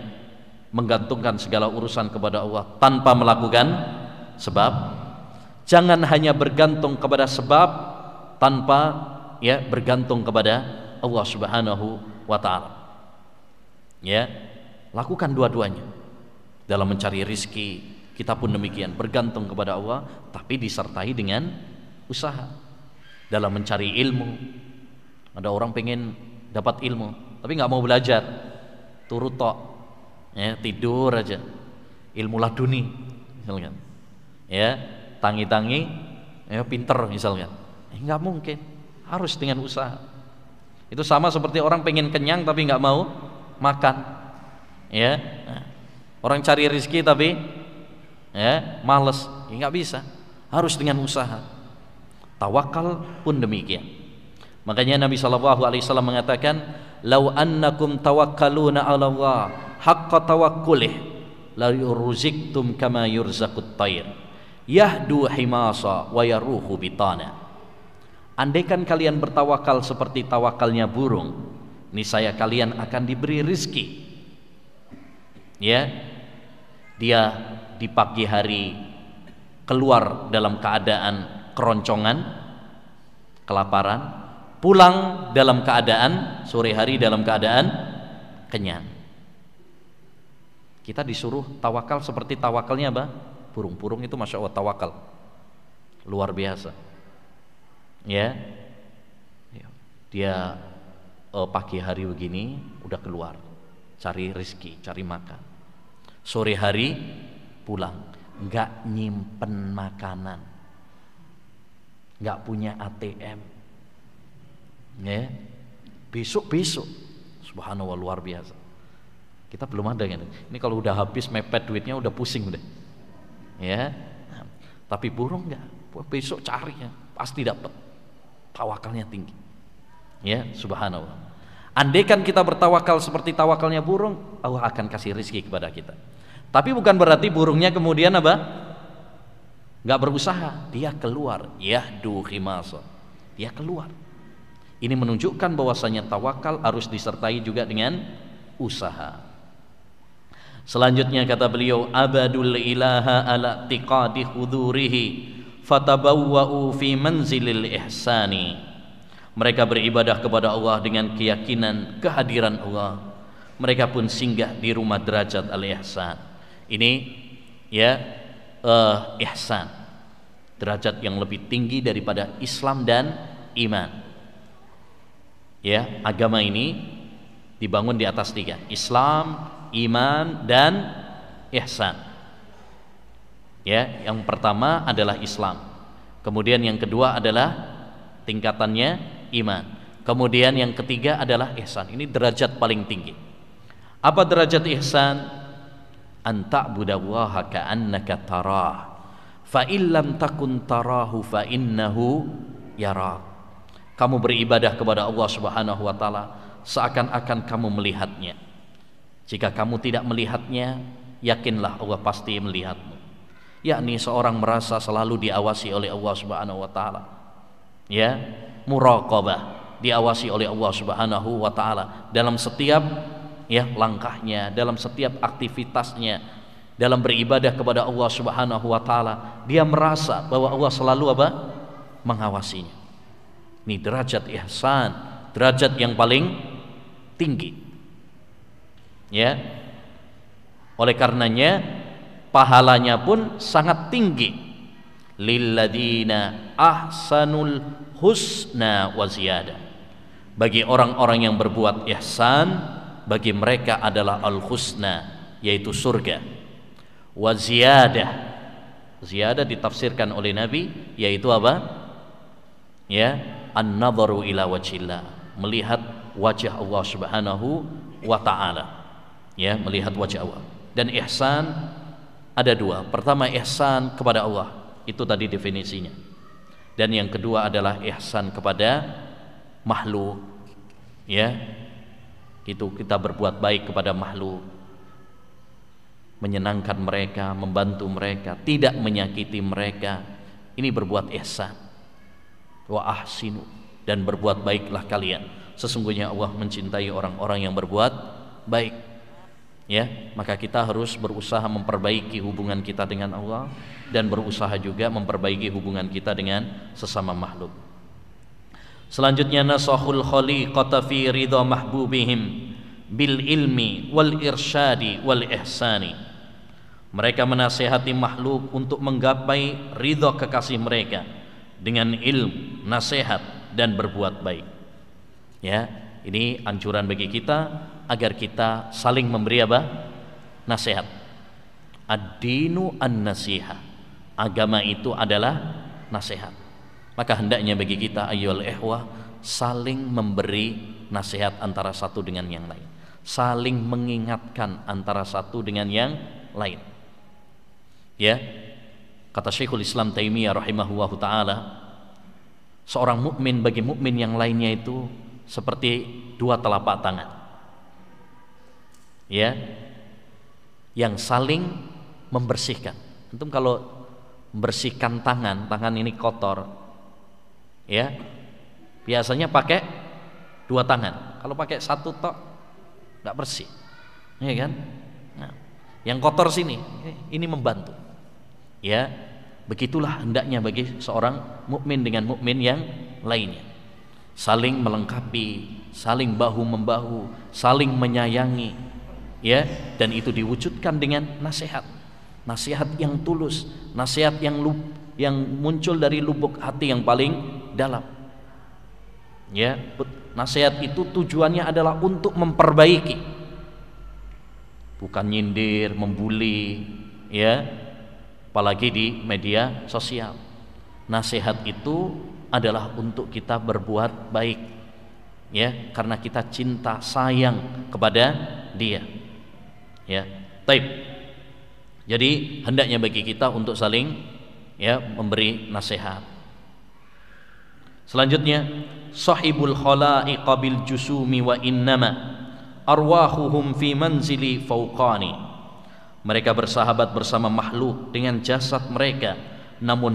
menggantungkan segala urusan kepada Allah tanpa melakukan sebab. Jangan hanya bergantung kepada sebab tanpa bergantung kepada Allah Subhanahu wa taala. Lakukan dua-duanya. Dalam mencari rizki kita pun demikian, bergantung kepada Allah tapi disertai dengan usaha. Dalam mencari ilmu, ada orang pengen dapat ilmu tapi nggak mau belajar, turut tok, tidur aja, ilmu laduni, misalkan. Ya, tangi-tangi ya pinter misalkan. Nggak mungkin, harus dengan usaha. Itu sama seperti orang pengen kenyang tapi nggak mau makan. Ya, nah, orang cari rezeki tapi ya males, ya nggak bisa, harus dengan usaha. Tawakal pun demikian. Makanya Nabi SAW mengatakan, "Lau annakum tawakkaluna 'ala Allah haqqa tawakkulih la yurziktum kama yurzaqut tayr yahdu himasa wa yaruhu bitana." Andaikan kalian bertawakal seperti tawakalnya burung, niscaya kalian akan diberi rizki. Ya, dia di pagi hari keluar dalam keadaan keroncongan, kelaparan, pulang dalam keadaan sore hari dalam keadaan kenyang. Kita disuruh tawakal seperti tawakalnya apa? Burung-burung itu masya Allah tawakal luar biasa. Ya, dia pagi hari begini udah keluar cari rezeki, cari makan. Sore hari pulang, nggak nyimpen makanan, nggak punya ATM. Ya, besok subhanallah luar biasa. Kita belum ada kan? Ini kalau udah habis mepet duitnya udah pusing udah. Ya, tapi burung nggak, besok cari ya pasti dapat. Tawakalnya tinggi. Ya, subhanallah. Andaikan kita bertawakal seperti tawakalnya burung, Allah akan kasih rezeki kepada kita. Tapi bukan berarti burungnya kemudian apa? Nggak berusaha, dia keluar. Yahdu khimasa, dia keluar. Ini menunjukkan bahwasanya tawakal harus disertai juga dengan usaha. Selanjutnya kata beliau, abadul ilaha ala tiqadi hudurihi fatabawwa'u fi manzilil ihsani. Mereka beribadah kepada Allah dengan keyakinan kehadiran Allah. Mereka pun singgah di rumah derajat al-ihsan. Ini ya ihsan, derajat yang lebih tinggi daripada Islam dan iman. Ya, agama ini dibangun di atas 3: Islam, iman, dan ihsan. Ya, yang pertama adalah Islam. Kemudian yang kedua adalah tingkatannya iman. Kemudian yang ketiga adalah ihsan. Ini derajat paling tinggi. Apa derajat ihsan? An ta'budallaha ka'annaka tarah, fa illam takun tarahu fa innahu yarak. Kamu beribadah kepada Allah Subhanahu wa taala seakan-akan kamu melihatnya. Jika kamu tidak melihatnya, yakinlah Allah pasti melihatmu. Yakni seorang merasa selalu diawasi oleh Allah Subhanahu wa taala. Ya, muraqabah, diawasi oleh Allah Subhanahu wa taala dalam setiap ya langkahnya, dalam setiap aktivitasnya, dalam beribadah kepada Allah Subhanahu wa taala, dia merasa bahwa Allah selalu apa? Mengawasinya. Ini derajat ihsan, derajat yang paling tinggi. Ya. Oleh karenanya pahalanya pun sangat tinggi. Lilladina ahsanul husna wa ziyadah. Bagi orang-orang yang berbuat ihsan, bagi mereka adalah al-husna, yaitu surga. Wa ziyadah. Ziyadah ditafsirkan oleh Nabi yaitu apa? Ya, an-nadharu ila wajhillah, melihat wajah Allah Subhanahu wa taala. Ya, melihat wajah Allah. Dan ihsan ada 2. Pertama ihsan kepada Allah, itu tadi definisinya. Dan yang kedua adalah ihsan kepada makhluk. Ya, itu kita berbuat baik kepada makhluk, menyenangkan mereka, membantu mereka, tidak menyakiti mereka. Ini berbuat ihsan. Wa ahsinu, dan berbuat baiklah kalian, sesungguhnya Allah mencintai orang-orang yang berbuat baik. Ya, maka kita harus berusaha memperbaiki hubungan kita dengan Allah dan berusaha juga memperbaiki hubungan kita dengan sesama makhluk. Selanjutnya nasahul khaliqata fi ridha mahbubihim bil ilmi wal irsyadi wal ihsani. Mereka menasihati makhluk untuk menggapai ridha kekasih mereka dengan ilmu, nasihat, dan berbuat baik. Ya, ini anjuran bagi kita agar kita saling memberi apa? Nasihat Ad-dinu an-nasihah. Agama itu adalah nasihat. Maka hendaknya bagi kita ayyuhal ikhwah saling memberi nasihat antara satu dengan yang lain, saling mengingatkan antara satu dengan yang lain. Ya, kata Syekhul Islam Taimiyah rahimahullahu taala, seorang mukmin bagi mukmin yang lainnya itu seperti dua telapak tangan. Ya, yang saling membersihkan. Antum kalau membersihkan tangan ini kotor, ya, biasanya pakai dua tangan. Kalau pakai satu tok nggak bersih, ya kan? Nah, yang kotor sini, ini membantu. Ya, begitulah hendaknya bagi seorang mukmin dengan mukmin yang lainnya, saling melengkapi, saling bahu membahu, saling menyayangi, ya, dan itu diwujudkan dengan nasihat, nasihat yang tulus, nasihat yang muncul dari lubuk hati yang paling dalam. Ya, nasihat itu tujuannya adalah untuk memperbaiki, bukan nyindir, membuli, ya, apalagi di media sosial. Nasihat itu adalah untuk kita berbuat baik, ya, karena kita cinta sayang kepada dia. Ya, taib. Jadi hendaknya bagi kita untuk saling, ya, memberi nasihat. Selanjutnya, sahibul khalaiqa bil jusumi wa innama arwahuhum fi manzili fauqani. Mereka bersahabat bersama makhluk dengan jasad mereka, namun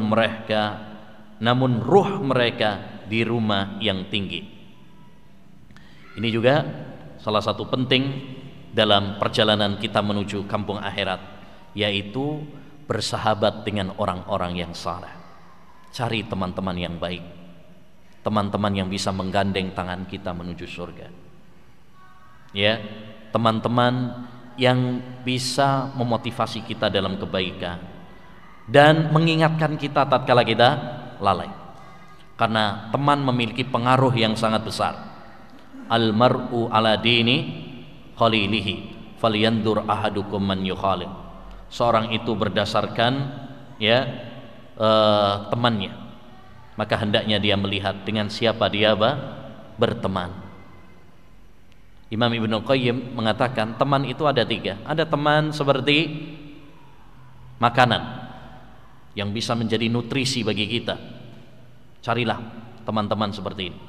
ruh mereka di rumah yang tinggi. Ini juga salah satu penting dalam perjalanan kita menuju kampung akhirat, yaitu bersahabat dengan orang-orang yang saleh. Cari teman-teman yang baik, teman-teman yang bisa menggandeng tangan kita menuju surga. Ya, teman-teman yang bisa memotivasi kita dalam kebaikan dan mengingatkan kita tatkala kita lalai. Karena teman memiliki pengaruh yang sangat besar. Al-mar'u ala dini khalilihi falyandur ahadukum man yukhalil. Seorang itu berdasarkan, ya, temannya, maka hendaknya dia melihat dengan siapa dia berteman. Imam Ibnu Qayyim mengatakan teman itu ada tiga. Ada teman seperti makanan yang bisa menjadi nutrisi bagi kita. Carilah teman-teman seperti ini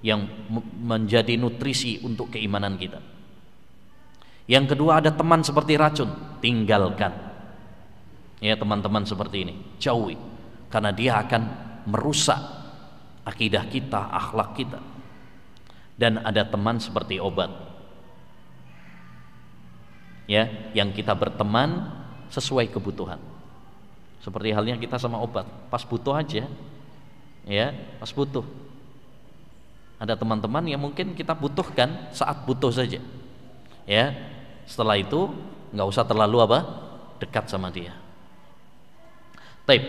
yang menjadi nutrisi untuk keimanan kita. Yang kedua, ada teman seperti racun, tinggalkan. Ya, teman-teman seperti ini jauhi, karena dia akan merusak akidah kita, akhlak kita. Dan ada teman seperti obat, ya, yang kita berteman sesuai kebutuhan. Seperti halnya kita sama obat, pas butuh aja, ya, pas butuh. Ada teman-teman yang mungkin kita butuhkan saat butuh saja, ya. Setelah itu nggak usah terlalu dekat sama dia. Taib.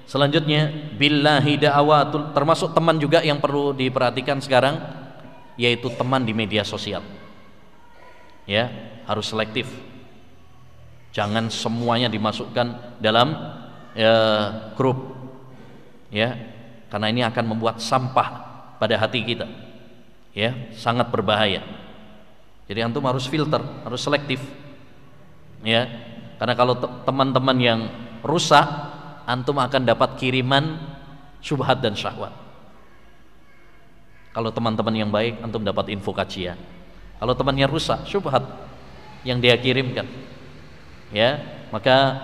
Selanjutnya, billahi da'awatul, termasuk teman juga yang perlu diperhatikan sekarang, yaitu teman di media sosial. Ya, harus selektif. Jangan semuanya dimasukkan dalam grup, ya, karena ini akan membuat sampah pada hati kita, ya, sangat berbahaya. Jadi antum harus filter, harus selektif, ya, karena kalau teman-teman yang rusak, antum akan dapat kiriman syubhat dan syahwat. Kalau teman-teman yang baik, antum dapat info kajian. Kalau temannya rusak, syubhat yang dia kirimkan, ya, maka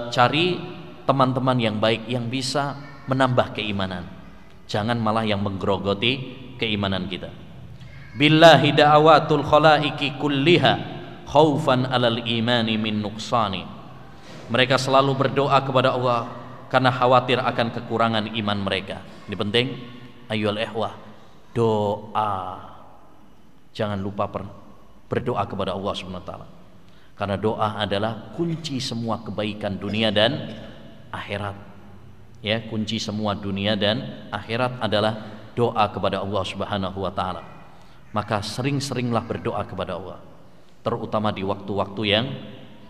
cari teman-teman yang baik yang bisa menambah keimanan. Jangan malah yang menggerogoti keimanan kita. Billahi da'awatul khalaiki kulliha khaufan alal imani min nuqsani. Mereka selalu berdoa kepada Allah karena khawatir akan kekurangan iman mereka. Ini penting, ayyuhal ikhwah, doa. Jangan lupa berdoa kepada Allah Subhanahu wa taala. Karena doa adalah kunci semua kebaikan dunia dan akhirat. Ya, kunci semua dunia dan akhirat adalah doa kepada Allah Subhanahu wa taala. Maka sering-seringlah berdoa kepada Allah, terutama di waktu-waktu yang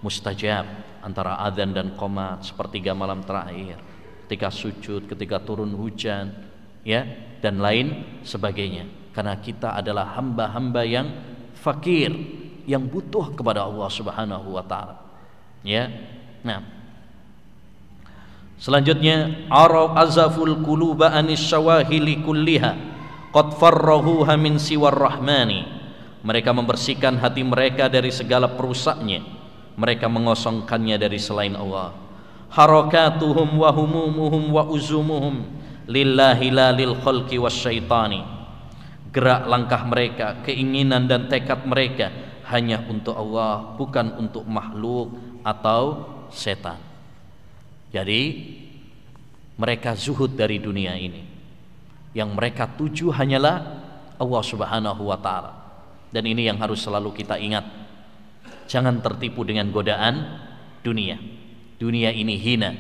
mustajab, antara adzan dan qomat, sepertiga malam terakhir, ketika sujud, ketika turun hujan, ya, dan lain sebagainya. Karena kita adalah hamba-hamba yang fakir, yang butuh kepada Allah Subhanahu wa taala. Ya. Nah, selanjutnya araf azaful quluba anis syawahili kulliha qad farrahuha min siwar rahmani. Mereka membersihkan hati mereka dari segala perusaknya, mereka mengosongkannya dari selain Allah. Harakatuhum wa humumuhum wa uzumuhum lillahi la lil khalqi wasyaitani. Gerak langkah mereka, keinginan dan tekad mereka hanya untuk Allah, bukan untuk makhluk atau setan. Jadi mereka zuhud dari dunia ini. Yang mereka tuju hanyalah Allah Subhanahu wa taala. Dan ini yang harus selalu kita ingat. Jangan tertipu dengan godaan dunia. Dunia ini hina.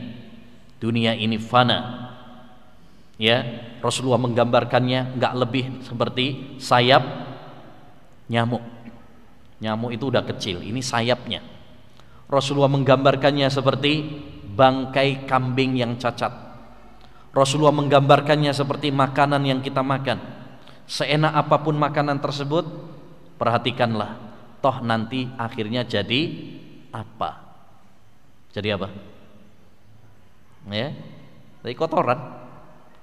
Dunia ini fana. Ya, Rasulullah menggambarkannya enggak lebih seperti sayap nyamuk. Nyamuk itu udah kecil, ini sayapnya. Rasulullah menggambarkannya seperti bangkai kambing yang cacat. Rasulullah menggambarkannya seperti makanan yang kita makan. Seenak apapun makanan tersebut, perhatikanlah, toh nanti akhirnya jadi apa? Jadi apa? Ya, dari kotoran.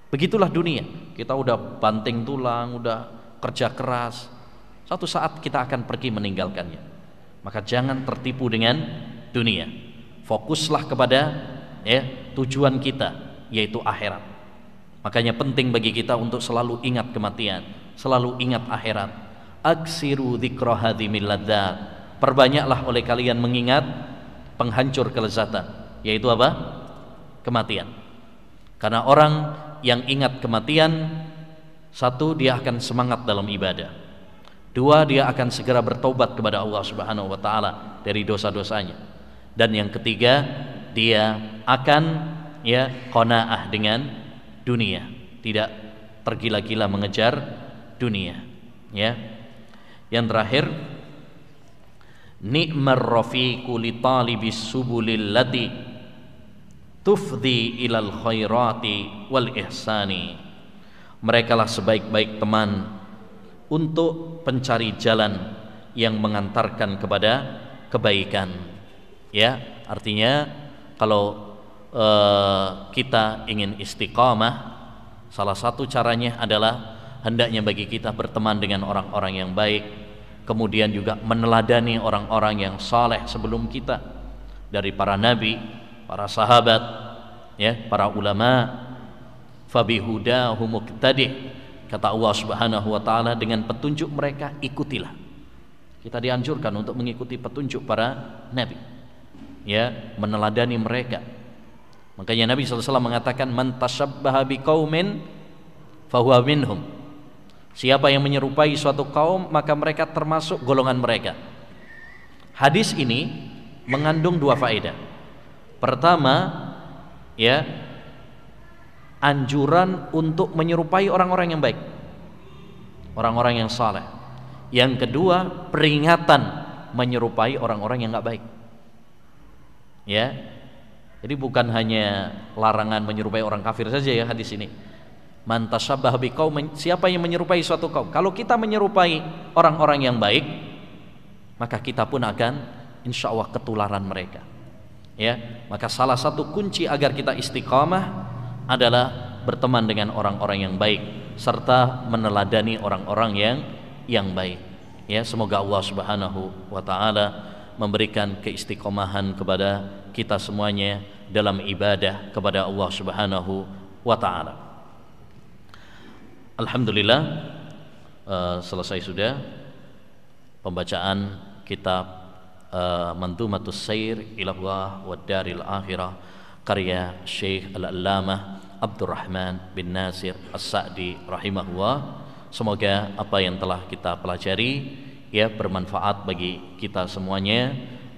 Begitulah dunia. Kita udah banting tulang, udah kerja keras, satu saat kita akan pergi meninggalkannya. Maka jangan tertipu dengan dunia. Fokuslah kepada tujuan kita, yaitu akhirat. Makanya penting bagi kita untuk selalu ingat kematian, selalu ingat akhirat. Aksiru dzikra hadhimil ladzat. Perbanyaklah oleh kalian mengingat penghancur kelezatan, yaitu apa? Kematian. Karena orang yang ingat kematian, satu, dia akan semangat dalam ibadah. Dua, dia akan segera bertobat kepada Allah Subhanahu wa taala dari dosa-dosanya. Dan yang ketiga, dia akan qanaah dengan dunia, tidak tergila-gila mengejar dunia. Ya. Yang terakhir, ni'mar rafiqu li talibis subulil lati tufdi ilal khairati wal ihsani. Merekalah sebaik-baik teman untuk pencari jalan yang mengantarkan kepada kebaikan. Ya, artinya kalau kita ingin istiqamah, salah satu caranya adalah hendaknya bagi kita berteman dengan orang-orang yang baik, kemudian juga meneladani orang-orang yang saleh sebelum kita, dari para nabi, para sahabat, ya, para ulama. Fabihudahu muqtadih, kata Allah Subhanahu wa taala, dengan petunjuk mereka ikutilah. Kita dianjurkan untuk mengikuti petunjuk para nabi, ya, meneladani mereka. Makanya Nabi SAW mengatakan, man tashabbaha biqaumin fahuwa minhum. Siapa yang menyerupai suatu kaum, maka mereka termasuk golongan mereka. Hadis ini mengandung dua faedah. Pertama, ya, anjuran untuk menyerupai orang-orang yang baik, orang-orang yang saleh. Yang kedua, peringatan menyerupai orang-orang yang enggak baik. Ya. Jadi bukan hanya larangan menyerupai orang kafir saja ya hadis ini. Man tashabbaha biqaumin, siapa yang menyerupai suatu kaum. Kalau kita menyerupai orang-orang yang baik, maka kita pun akan insyaallah ketularan mereka. Ya, maka salah satu kunci agar kita istiqamah adalah berteman dengan orang-orang yang baik serta meneladani orang-orang yang baik. Ya, semoga Allah Subhanahu wa taala memberikan keistiqomahan kepada kita semuanya dalam ibadah kepada Allah Subhanahu wa taala. Alhamdulillah, selesai sudah pembacaan kitab Mandumatus Sair ila Allah wad Daril Akhirah karya Syekh Al-Allamah Abdurrahman bin Nasir As-Sa'di rahimahullah. Semoga apa yang telah kita pelajari ya bermanfaat bagi kita semuanya,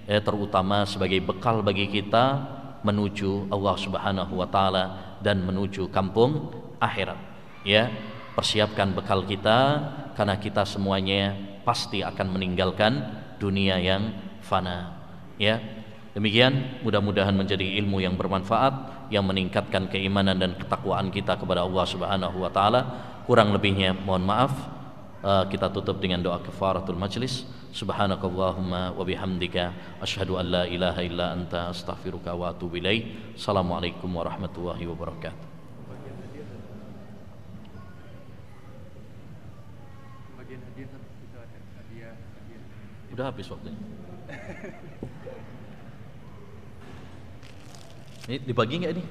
ya, terutama sebagai bekal bagi kita menuju Allah Subhanahu wa taala dan menuju kampung akhirat. Ya, persiapkan bekal kita karena kita semuanya pasti akan meninggalkan dunia yang fana. Ya, Demikian, mudah-mudahan menjadi ilmu yang bermanfaat, yang meningkatkan keimanan dan ketakwaan kita kepada Allah Subhanahu wa taala. Kurang lebihnya mohon maaf. Kita tutup dengan doa kafaratul majlis. Subhanakallahumma wa bihamdika asyhadu an la ilaha illa anta astaghfiruka wa atubu ilaik. Assalamualaikum warahmatullahi wabarakatuh. Udah habis waktunya. Ini dibagi nggak ini?